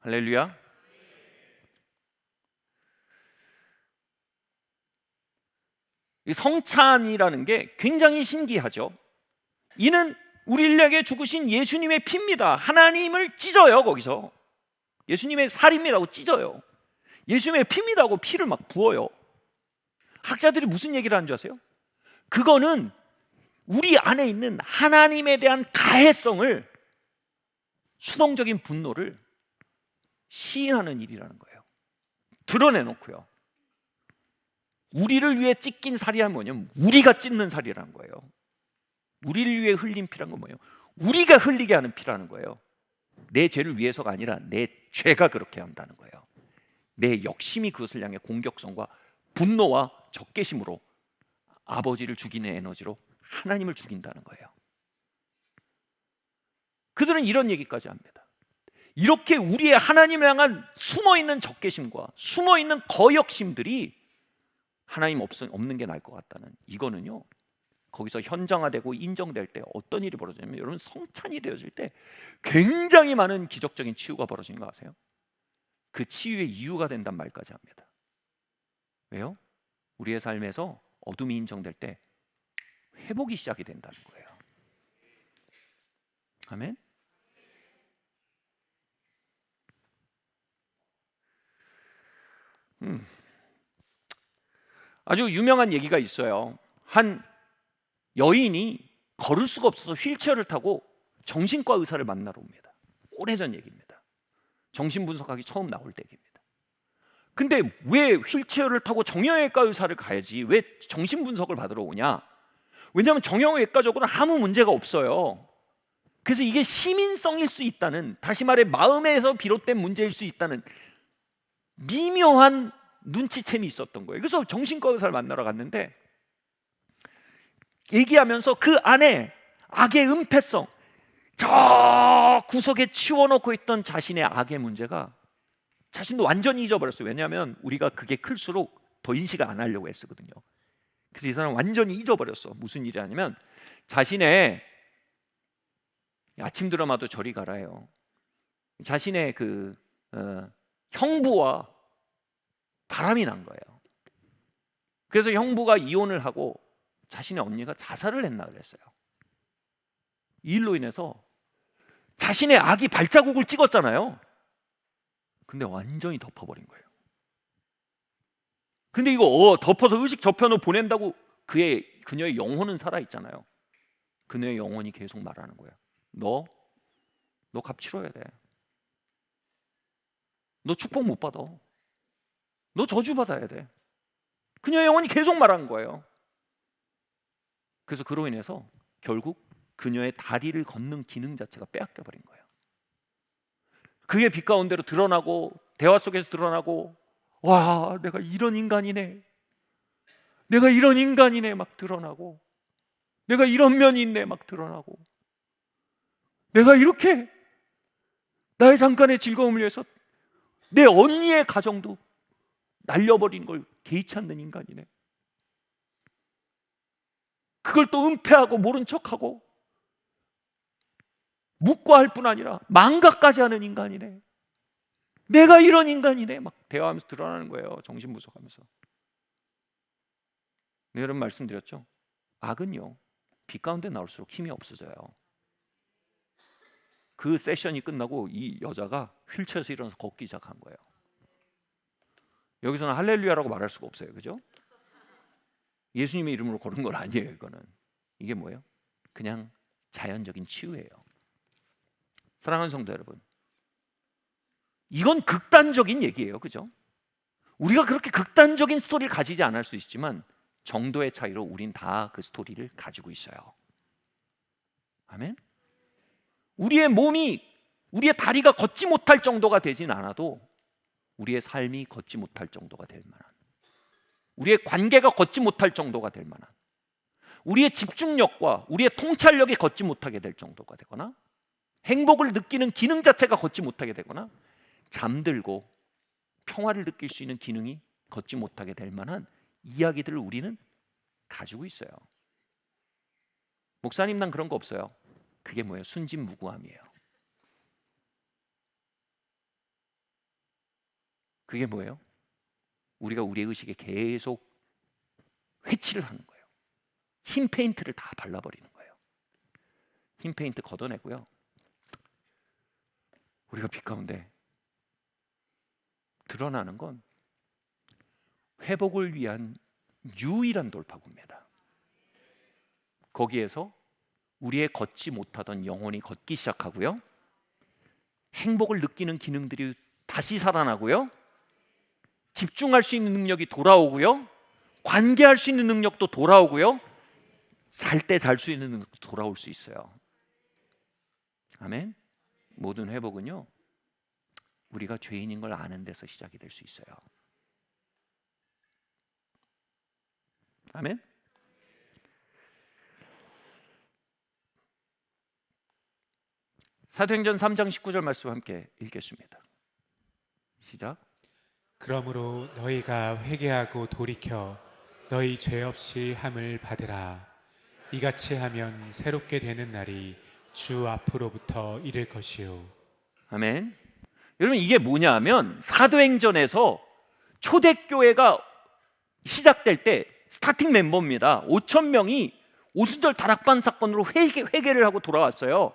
할렐루야. 이 성찬이라는 게 굉장히 신기하죠. 이는 우리 인류에게 죽으신 예수님의 피입니다. 하나님을 찢어요. 거기서 예수님의 살입니다고 찢어요. 예수님의 피입니다고 피를 막 부어요. 학자들이 무슨 얘기를 하는 줄 아세요? 그거는 우리 안에 있는 하나님에 대한 가해성을, 수동적인 분노를 시인하는 일이라는 거예요. 드러내놓고요. 우리를 위해 찢긴 살이란 뭐냐면 우리가 찢는 살이라는 거예요. 우리를 위해 흘린 피란 건 뭐예요? 우리가 흘리게 하는 피라는 거예요. 내 죄를 위해서가 아니라 내 죄가 그렇게 한다는 거예요. 내 욕심이 그것을 향해 공격성과 분노와 적개심으로 아버지를 죽이는 에너지로 하나님을 죽인다는 거예요. 그들은 이런 얘기까지 합니다. 이렇게 우리의 하나님을 향한 숨어있는 적개심과 숨어있는 거역심들이 하나님 없는 게 나을 것 같다는, 이거는요, 거기서 현장화되고 인정될 때 어떤 일이 벌어지냐면, 여러분, 성찬이 되어질 때 굉장히 많은 기적적인 치유가 벌어지는 거 아세요? 그 치유의 이유가 된단 말까지 합니다. 왜요? 우리의 삶에서 어둠이 인정될 때 회복이 시작이 된다는 거예요. 아멘. 아주 유명한 얘기가 있어요. 한 여인이 걸을 수가 없어서 휠체어를 타고 정신과 의사를 만나러 옵니다. 오래전 얘기입니다. 정신분석학이 처음 나올 때 얘기입니다. 근데 왜 휠체어를 타고 정형외과 의사를 가야지 왜 정신분석을 받으러 오냐? 왜냐하면 정형외과적으로 아무 문제가 없어요. 그래서 이게 시민성일 수 있다는, 다시 말해 마음에서 비롯된 문제일 수 있다는 미묘한 눈치챔이 있었던 거예요. 그래서 정신과 의사를 만나러 갔는데, 얘기하면서 그 안에 악의 은폐성, 저 구석에 치워놓고 있던 자신의 악의 문제가 자신도 완전히 잊어버렸어요. 왜냐하면 우리가 그게 클수록 더 인식을 안 하려고 했거든요. 그래서 이 사람은 완전히 잊어버렸어. 무슨 일이 아니면 자신의, 아침 드라마도 저리 가라요, 자신의 그 형부와 바람이 난 거예요. 그래서 형부가 이혼을 하고 자신의 언니가 자살을 했나 그랬어요. 이 일로 인해서 자신의 악이 발자국을 찍었잖아요. 근데 완전히 덮어버린 거예요. 근데 이거 덮어서 의식 저편으로 보낸다고 그녀의 영혼은 살아있잖아요. 그녀의 영혼이 계속 말하는 거예요. 너 값 치러야 돼. 너 축복 못 받아. 너 저주 받아야 돼. 그녀의 영혼이 계속 말하는 거예요. 그래서 그로 인해서 결국 그녀의 다리를 걷는 기능 자체가 빼앗겨 버린 거예요. 그게 빛 가운데로 드러나고, 대화 속에서 드러나고, 와, 내가 이런 인간이네, 내가 이런 인간이네 막 드러나고, 내가 이런 면이 있네 막 드러나고, 내가 이렇게 나의 잠깐의 즐거움을 위해서 내 언니의 가정도 날려버린 걸 개의치 않는 인간이네. 그걸 또 은폐하고 모른 척하고 묵과할 뿐 아니라 망각까지 하는 인간이네. 내가 이런 인간이네 막 대화하면서 드러나는 거예요. 정신분석하면서. 네, 여러분 말씀드렸죠. 악은요, 빛 가운데 나올수록 힘이 없어져요. 그 세션이 끝나고 이 여자가 휠체어에서 일어나서 걷기 시작한 거예요. 여기서는 할렐루야라고 말할 수가 없어요. 그죠? 예수님의 이름으로 고른 건 아니에요. 이거는 이게 뭐예요? 그냥 자연적인 치유예요. 사랑하는 성도 여러분, 이건 극단적인 얘기예요. 그죠? 우리가 그렇게 극단적인 스토리를 가지지 않을 수 있지만 정도의 차이로 우린 다 그 스토리를 가지고 있어요. 아멘? 우리의 몸이, 우리의 다리가 걷지 못할 정도가 되진 않아도 우리의 삶이 걷지 못할 정도가 될 만한, 우리의 관계가 걷지 못할 정도가 될 만한, 우리의 집중력과 우리의 통찰력이 걷지 못하게 될 정도가 되거나, 행복을 느끼는 기능 자체가 걷지 못하게 되거나, 잠들고 평화를 느낄 수 있는 기능이 걷지 못하게 될 만한 이야기들을 우리는 가지고 있어요. 목사님, 난 그런 거 없어요. 그게 뭐예요? 순진무구함이에요. 그게 뭐예요? 우리가 우리의 의식에 계속 회치를 하는 거예요. 흰 페인트를 다 발라버리는 거예요. 흰 페인트 걷어내고요, 우리가 빛 가운데 드러나는 건 회복을 위한 유일한 돌파구입니다. 거기에서 우리의 걷지 못하던 영혼이 걷기 시작하고요, 행복을 느끼는 기능들이 다시 살아나고요, 집중할 수 있는 능력이 돌아오고요, 관계할 수 있는 능력도 돌아오고요, 잘 때 잘 수 있는 능력도 돌아올 수 있어요. 아멘. 모든 회복은요, 우리가 죄인인 걸 아는 데서 시작이 될 수 있어요. 아멘. 사도행전 3장 19절 말씀 함께 읽겠습니다. 시작. 그러므로 너희가 회개하고 돌이켜 너희 죄 없이 함을 받으라. 이같이 하면 새롭게 되는 날이 주 앞으로부터 이를 것이요. 아멘. 여러분, 이게 뭐냐 하면 사도행전에서 초대교회가 시작될 때 스타팅 멤버입니다. 5천 명이 오순절 다락방 사건으로 회개를 하고 돌아왔어요.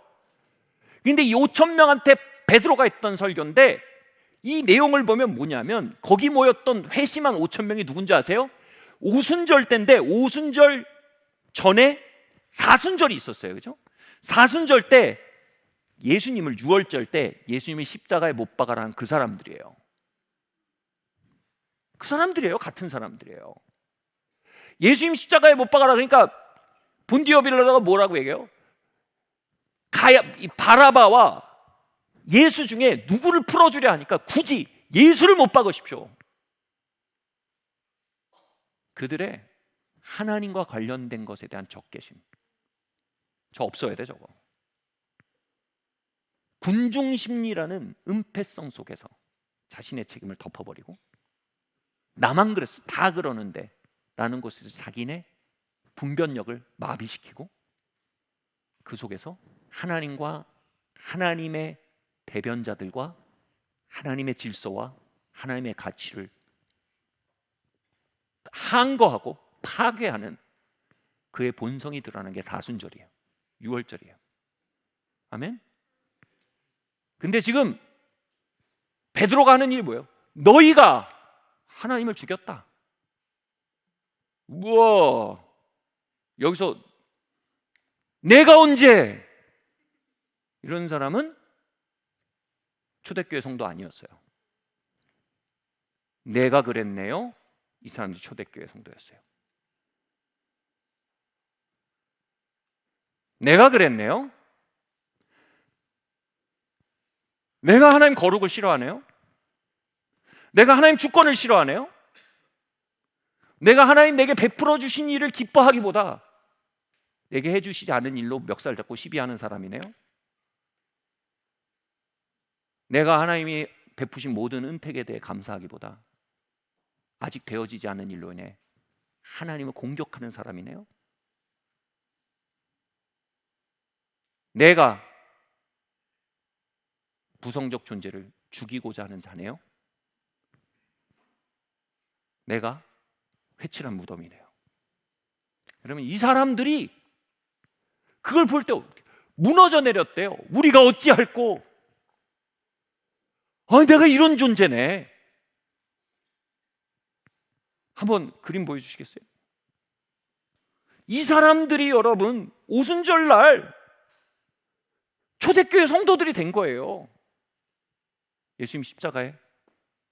그런데 이 5천 명한테 베드로가 했던 설교인데, 이 내용을 보면 뭐냐면 거기 모였던 회심한 5천 명이 누군지 아세요? 오순절 때인데 오순절 전에 사순절이 있었어요. 그죠? 사순절 때 예수님을, 6월절 때 예수님을 십자가에 못 박아라는 그 사람들이에요. 그 사람들이에요. 같은 사람들이에요. 예수님 십자가에 못 박아라 그러니까 본디오 빌라도가 뭐라고 얘기해요? 바라바와 예수 중에 누구를 풀어주려 하니까 굳이 예수를 못 박으십시오. 그들의 하나님과 관련된 것에 대한 적개심, 저 없어야 돼. 저거 군중심리라는 은폐성 속에서 자신의 책임을 덮어버리고, 나만 그랬어, 다 그러는데 라는 곳에서 자기네 분별력을 마비시키고, 그 속에서 하나님과 하나님의 대변자들과 하나님의 질서와 하나님의 가치를 항거하고 파괴하는 그의 본성이 드러나는 게 사순절이에요. 6월절이에요. 아멘. 근데 지금 베드로가 하는 일이 뭐예요? 너희가 하나님을 죽였다. 우와, 여기서 내가 언제? 이런 사람은 초대교회 성도 아니었어요. 내가 그랬네요. 이 사람들이 초대교회 성도였어요. 내가 그랬네요. 내가 하나님 거룩을 싫어하네요. 내가 하나님 주권을 싫어하네요. 내가 하나님 내게 베풀어 주신 일을 기뻐하기보다 내게 해주시지 않은 일로 멱살 잡고 시비하는 사람이네요. 내가 하나님이 베푸신 모든 은택에 대해 감사하기보다 아직 되어지지 않은 일로 인해 하나님을 공격하는 사람이네요. 내가 부성적 존재를 죽이고자 하는 자네요. 내가 회칠한 무덤이네요. 여러분, 이 사람들이 그걸 볼 때 무너져 내렸대요. 우리가 어찌할꼬? 아니, 내가 이런 존재네. 한번 그림 보여주시겠어요? 이 사람들이 여러분 오순절 날 초대교회 성도들이 된 거예요. 예수님 십자가에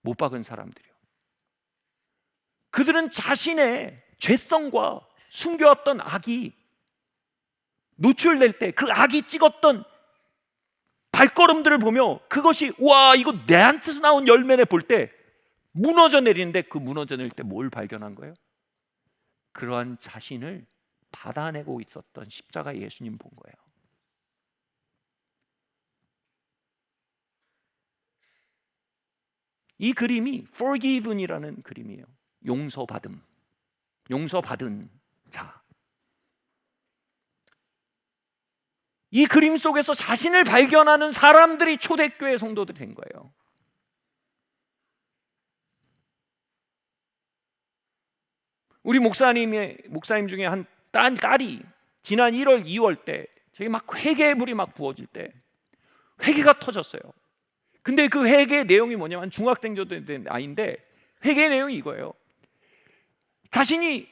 못 박은 사람들이요. 그들은 자신의 죄성과 숨겨왔던 악이 노출될 때 그 악이 찍었던 발걸음들을 보며 그것이 와 이거 내한테서 나온 열매네 볼 때 무너져 내리는데, 그 무너져 내릴 때 뭘 발견한 거예요? 그러한 자신을 받아내고 있었던 십자가 예수님 본 거예요. 이 그림이 forgiven이라는 그림이에요. 용서받음, 용서받은 자. 이 그림 속에서 자신을 발견하는 사람들이 초대교회 성도들이 된 거예요. 우리 목사님 중에 한 딸이 지난 1월, 2월 때 저기 막 회개의 불이 막 부어질 때 회개가 터졌어요. 근데 그 회개의 내용이 뭐냐면 중학생 정도 된 아이인데 회개의 내용이 이거예요. 자신이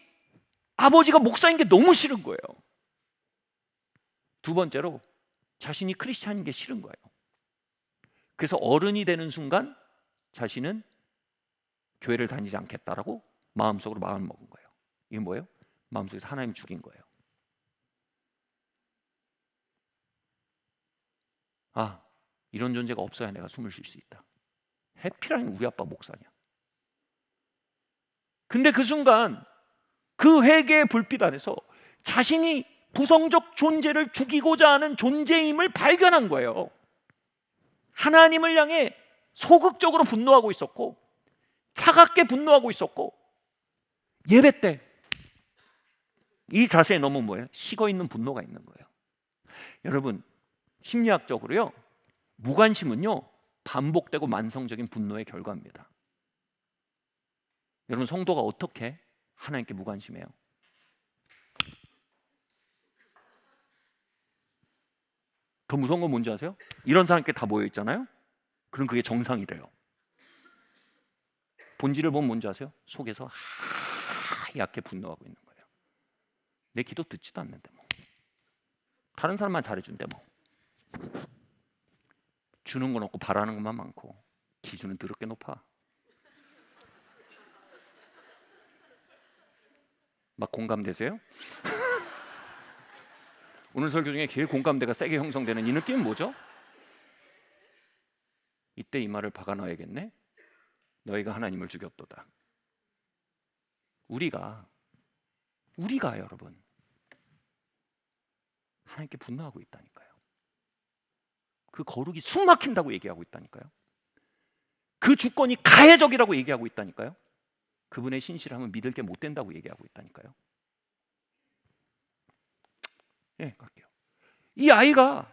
아버지가 목사인 게 너무 싫은 거예요. 두 번째로 자신이 크리스찬인 게 싫은 거예요. 그래서 어른이 되는 순간 자신은 교회를 다니지 않겠다라고 마음속으로 마음을 먹은 거예요. 이게 뭐예요? 마음속에서 하나님 죽인 거예요. 아, 이런 존재가 없어야 내가 숨을 쉴 수 있다. 해피라니 우리 아빠 목사냐. 근데 그 순간 그 회개의 불빛 안에서 자신이 부성적 존재를 죽이고자 하는 존재임을 발견한 거예요. 하나님을 향해 소극적으로 분노하고 있었고 차갑게 분노하고 있었고 예배 때 이 자세에 너무 뭐예요? 식어있는 분노가 있는 거예요. 여러분 심리학적으로요, 무관심은요 반복되고 만성적인 분노의 결과입니다. 여러분 성도가 어떻게 하나님께 무관심해요? 더 무서운 건 뭔지 아세요? 이런 사람께 다 모여 있잖아요. 그럼 그게 정상이 돼요. 본질을 보면 뭔지 아세요? 속에서 하얗게 분노하고 있는 거예요. 내 기도 듣지도 않는데 뭐. 다른 사람만 잘해준대 뭐. 주는 건 없고 바라는 것만 많고 기준은 더럽게 높아. 막 공감되세요? 오늘 설교 중에 제일 공감대가 세게 형성되는 이 느낌은 뭐죠? 이때 이 말을 박아놔야겠네. 너희가 하나님을 죽였도다. 우리가 여러분 하나님께 분노하고 있다니까요. 그 거룩이 숨 막힌다고 얘기하고 있다니까요. 그 주권이 가해적이라고 얘기하고 있다니까요. 그분의 신실함은 믿을 게 못 된다고 얘기하고 있다니까요. 예, 갈게요. 이 아이가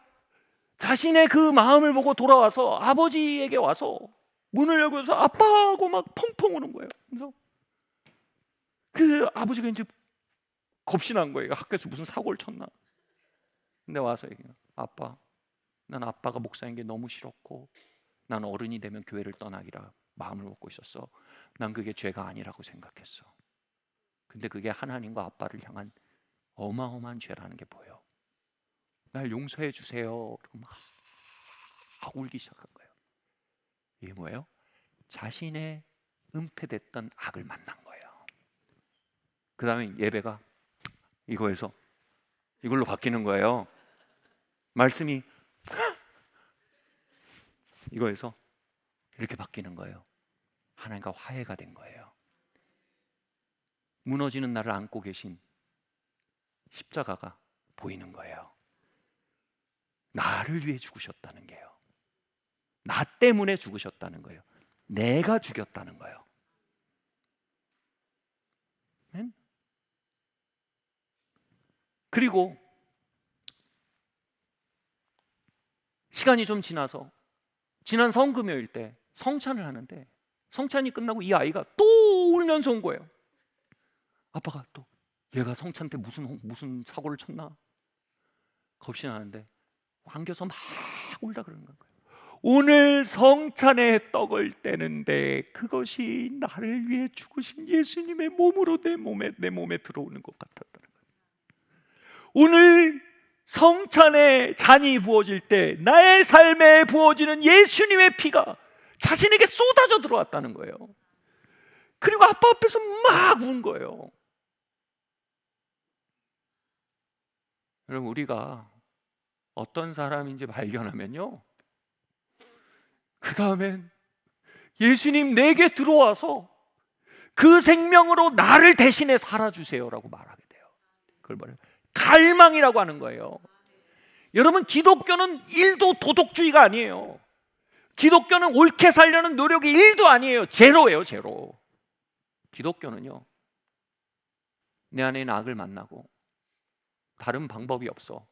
자신의 그 마음을 보고 돌아와서 아버지에게 와서 문을 열고서 아빠하고 막 펑펑 우는 거예요. 그래서 그 아버지가 이제 겁이 난 거예요. 학교에서 무슨 사고를 쳤나. 근데 와서 얘기해요. 아빠, 난 아빠가 목사인 게 너무 싫었고 난 어른이 되면 교회를 떠나기라 마음을 먹고 있었어. 난 그게 죄가 아니라고 생각했어. 근데 그게 하나님과 아빠를 향한 어마어마한 죄라는 게 보여. 날 용서해 주세요. 그러고 막 울기 시작한 거예요. 이게 뭐예요? 자신의 은폐됐던 악을 만난 거예요. 그 다음에 예배가 이걸로 바뀌는 거예요. 말씀이 이거에서 이렇게 바뀌는 거예요. 하나님과 화해가 된 거예요. 무너지는 나를 안고 계신 십자가가 보이는 거예요. 나를 위해 죽으셨다는 게요. 나 때문에 죽으셨다는 거예요. 내가 죽였다는 거예요. 그리고 시간이 좀 지나서 지난 성금요일 때 성찬을 하는데 성찬이 끝나고 이 아이가 또 울면서 온 거예요. 아빠가 또 얘가 성찬 때 무슨 사고를 쳤나 겁이 나는데 안겨서 막 울다 그러는 거예요. 오늘 성찬의 떡을 떼는데 그것이 나를 위해 죽으신 예수님의 몸으로 내 몸에 들어오는 것 같았다는 거예요. 오늘 성찬에 잔이 부어질 때 나의 삶에 부어지는 예수님의 피가 자신에게 쏟아져 들어왔다는 거예요. 그리고 아빠 앞에서 막 운 거예요. 여러분, 우리가 어떤 사람인지 발견하면요, 그 다음엔 예수님 내게 들어와서 그 생명으로 나를 대신해 살아주세요라고 말하게 돼요. 그걸 뭐래요? 갈망이라고 하는 거예요. 여러분, 기독교는 1도 도덕주의가 아니에요. 기독교는 옳게 살려는 노력이 1도 아니에요. 제로예요, 제로. 기독교는요, 내 안에 있는 악을 만나고 다른 방법이 없어.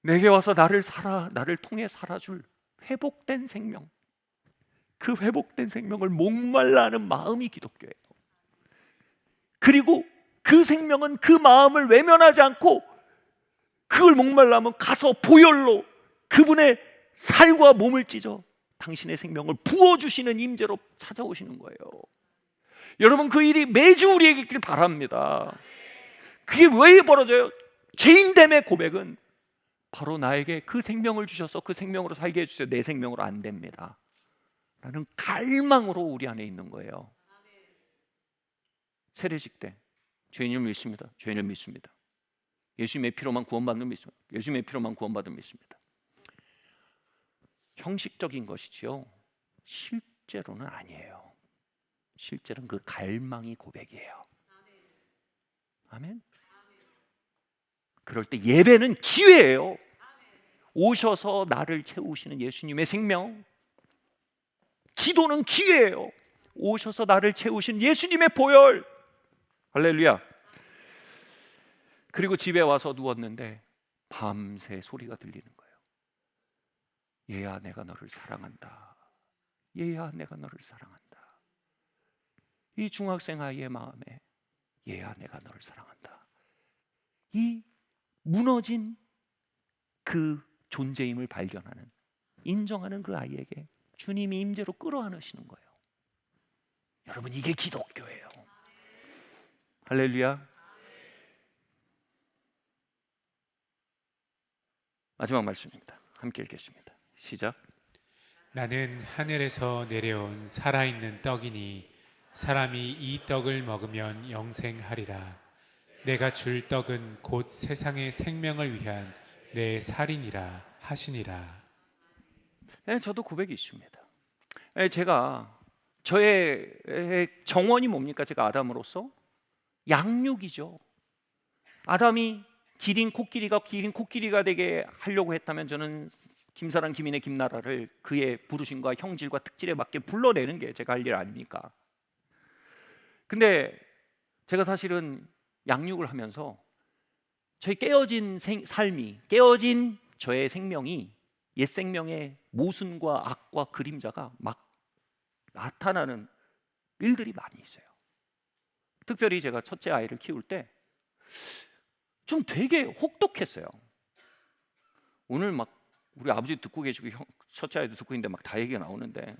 내게 와서 나를 통해 살아줄 회복된 생명, 그 회복된 생명을 목말라 하는 마음이 기독교예요. 그리고 그 생명은 그 마음을 외면하지 않고 그걸 목말라 하면 가서 보혈로 그분의 살과 몸을 찢어 당신의 생명을 부어주시는 임재로 찾아오시는 거예요. 여러분, 그 일이 매주 우리에게 있길 바랍니다. 그게 왜 벌어져요? 죄인됨의 고백은 바로 나에게 그 생명을 주셔서 그 생명으로 살게 해주세요. 내 생명으로 안 됩니다 라는 갈망으로 우리 안에 있는 거예요. 세례식 때 죄인을 믿습니다. 죄인을 믿습니다. 예수님의 피로만 구원받는 믿습니다. 예수님의 피로만 구원받는 믿습니다. 형식적인 것이지요, 실제로는 아니에요. 실제로는 그 갈망이 고백이에요. 아멘. 그럴 때 예배는 기회예요. 오셔서 나를 채우시는 예수님의 생명. 기도는 기회예요. 오셔서 나를 채우신 예수님의 보혈. 할렐루야. 그리고 집에 와서 누웠는데 밤새 소리가 들리는 거예요. 얘야, 내가 너를 사랑한다. 얘야, 내가 너를 사랑한다. 이 중학생 아이의 마음에 얘야, 내가 너를 사랑한다. 이 무너진 그 존재임을 발견하는, 인정하는 그 아이에게 주님이 임재로 끌어안으시는 거예요. 여러분, 이게 기독교예요. 할렐루야. 마지막 말씀입니다. 함께 읽겠습니다. 시작. 나는 하늘에서 내려온 살아있는 떡이니 사람이 이 떡을 먹으면 영생하리라. 내가 줄 떡은 곧 세상의 생명을 위한 내 살이니라 하시니라. 네, 저도 고백이 있습니다. 제가 저의 정원이 뭡니까? 제가 아담으로서 양육이죠. 아담이 기린 코끼리가 되게 하려고 했다면 저는 김사랑 김인의 김나라를 그의 부르심과 형질과 특질에 맞게 불러내는 게 제가 할 일 아닙니까? 근데 제가 사실은 양육을 하면서 저희 깨어진 삶이, 깨어진 저의 생명이, 옛 생명의 모순과 악과 그림자가 막 나타나는 일들이 많이 있어요. 특별히 제가 첫째 아이를 키울 때 좀 되게 혹독했어요. 오늘 막 우리 아버지 듣고 계시고 첫째 아이도 듣고 있는데 막 다 얘기가 나오는데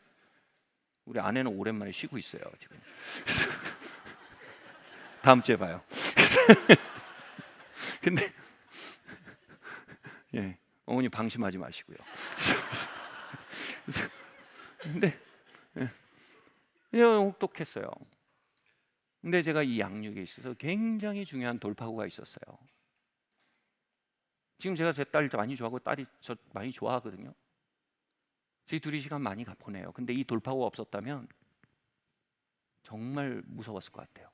우리 아내는 오랜만에 쉬고 있어요 지금. 다음 주에 봐요. 근데 예, 어머니 방심하지 마시고요. 근데 혹독했어요. 근데 제가 이 양육에 있어서 굉장히 중요한 돌파구가 있었어요. 지금 제가 제 딸 많이 좋아하고 딸이 저 많이 좋아하거든요. 저희 둘이 시간 많이 보내요. 근데 이 돌파구가 없었다면 정말 무서웠을 것 같아요.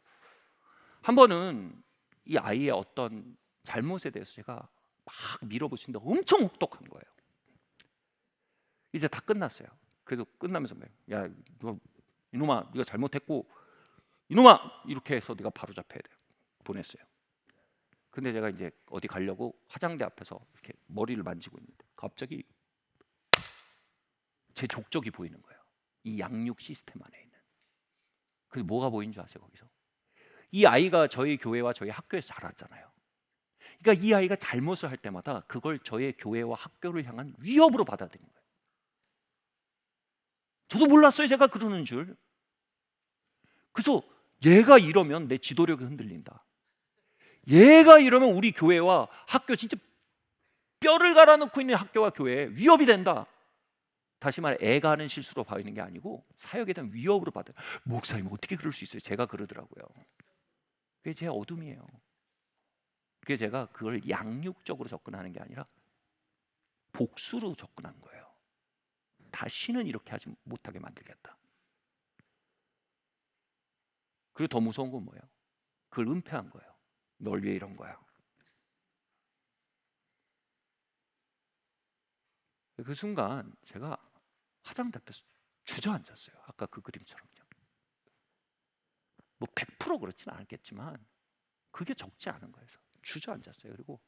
한 번은 이 아이의 어떤 잘못에 대해서 제가 막 밀어붙이는데 엄청 혹독한 거예요. 이제 다 끝났어요. 그래도 끝나면서 야, 이놈아, 네가 잘못했고 이놈아, 이렇게 해서 네가 바로 잡혀야 돼요. 보냈어요. 근데 제가 이제 어디 가려고 화장대 앞에서 이렇게 머리를 만지고 있는데 갑자기 제 족적이 보이는 거예요. 이 양육 시스템 안에 있는. 그래서 뭐가 보인 줄 아세요? 거기서 이 아이가 저희 교회와 저희 학교에서 자랐잖아요. 그러니까 이 아이가 잘못을 할 때마다 그걸 저희 교회와 학교를 향한 위협으로 받아들인 거예요. 저도 몰랐어요, 제가 그러는 줄. 그래서 얘가 이러면 내 지도력이 흔들린다. 얘가 이러면 우리 교회와 학교 진짜 뼈를 갈아넣고 있는 학교와 교회에 위협이 된다. 다시 말해 애가 하는 실수로 봐있는 게 아니고 사역에 대한 위협으로 받아요. 목사님 어떻게 그럴 수 있어요? 제가 그러더라고요. 그게 제 어둠이에요. 그게 제가 그걸 양육적으로 접근하는 게 아니라 복수로 접근한 거예요. 다시는 이렇게 하지 못하게 만들겠다. 그리고 더 무서운 건 뭐예요? 그걸 은폐한 거예요. 널 위해 이런 거야. 그 순간 제가 화장대 앞에서 주저앉았어요. 아까 그 그림처럼요. 뭐 100% 그렇지는 않겠지만 그게 적지 않은 거예요. 주저앉았어요. 그리고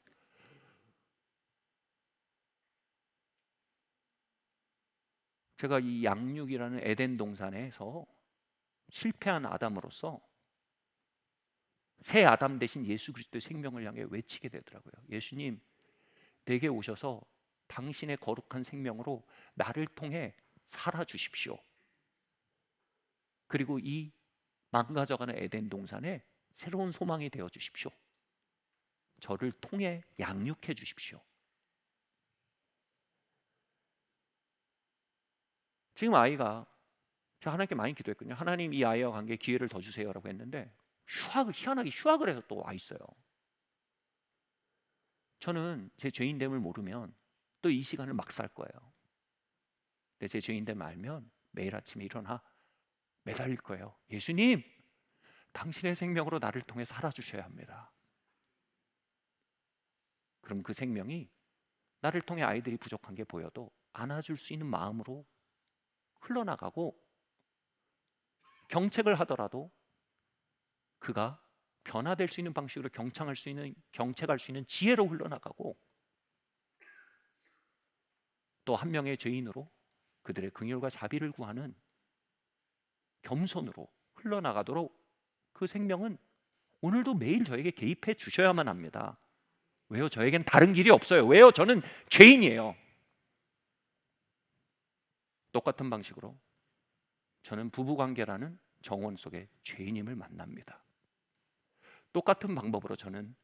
제가 이 양육이라는 에덴 동산에서 실패한 아담으로서 새 아담 대신 예수 그리스도의 생명을 향해 외치게 되더라고요. 예수님, 내게 오셔서 당신의 거룩한 생명으로 나를 통해 살아주십시오. 그리고 이 망가져가는 에덴 동산에 새로운 소망이 되어 주십시오. 저를 통해 양육해 주십시오. 지금 아이가, 제가 하나님께 많이 기도했거든요. 하나님, 이 아이와 관계에 기회를 더 주세요라고 했는데 희한하게 휴학을 해서 또 와 있어요. 저는 제 죄인됨을 모르면 또 이 시간을 막 살 거예요. 근데 제 죄인됨을 알면 매일 아침에 일어나 매달릴 거예요. 예수님, 당신의 생명으로 나를 통해 살아주셔야 합니다. 그럼 그 생명이 나를 통해 아이들이 부족한 게 보여도 안아줄 수 있는 마음으로 흘러나가고, 경책을 하더라도 그가 변화될 수 있는 방식으로 경청할 수 있는, 경책할 수 있는 지혜로 흘러나가고, 또 한 명의 죄인으로 그들의 긍휼과 자비를 구하는 겸손으로 흘러나가도록 그 생명은 오늘도 매일 저에게 개입해 주셔야만 합니다. 왜요? 저에겐 다른 길이 없어요. 왜요? 저는 죄인이에요. 똑같은 방식으로 저는 부부관계라는 정원 속에 죄인임을 만납니다. 똑같은 방법으로 저는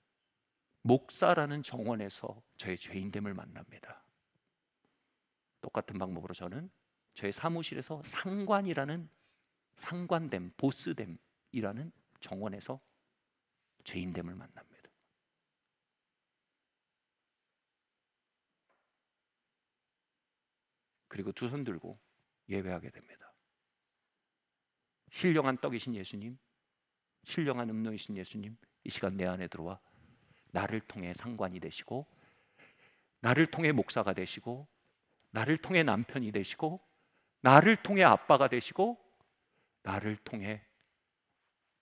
목사라는 정원에서 저의 죄인됨을 만납니다. 똑같은 방법으로 저는 저의 사무실에서 상관이라는 상관됨, 보스됨이라는 정원에서 죄인됨을 만납니다. 그리고 두 손 들고 예배하게 됩니다. 신령한 떡이신 예수님, 신령한 음료이신 예수님, 이 시간 내 안에 들어와 나를 통해 상관이 되시고, 나를 통해 목사가 되시고, 나를 통해 남편이 되시고, 나를 통해 아빠가 되시고, 나를 통해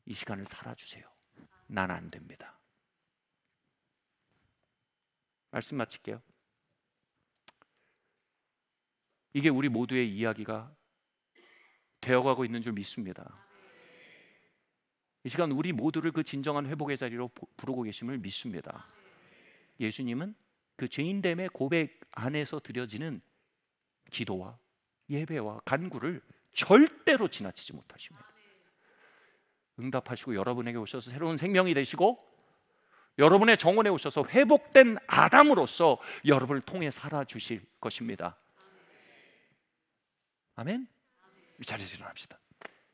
이 시간을 살아주세요. 난 안 됩니다. 말씀 마칠게요. 이게 우리 모두의 이야기가 되어가고 있는 줄 믿습니다. 이 시간 우리 모두를 그 진정한 회복의 자리로 부르고 계심을 믿습니다. 예수님은 그 죄인됨의 고백 안에서 드려지는 기도와 예배와 간구를 절대로 지나치지 못하십니다. 응답하시고 여러분에게 오셔서 새로운 생명이 되시고, 여러분의 정원에 오셔서 회복된 아담으로서 여러분을 통해 살아주실 것입니다. 아멘. 이 자리에서 일어납시다.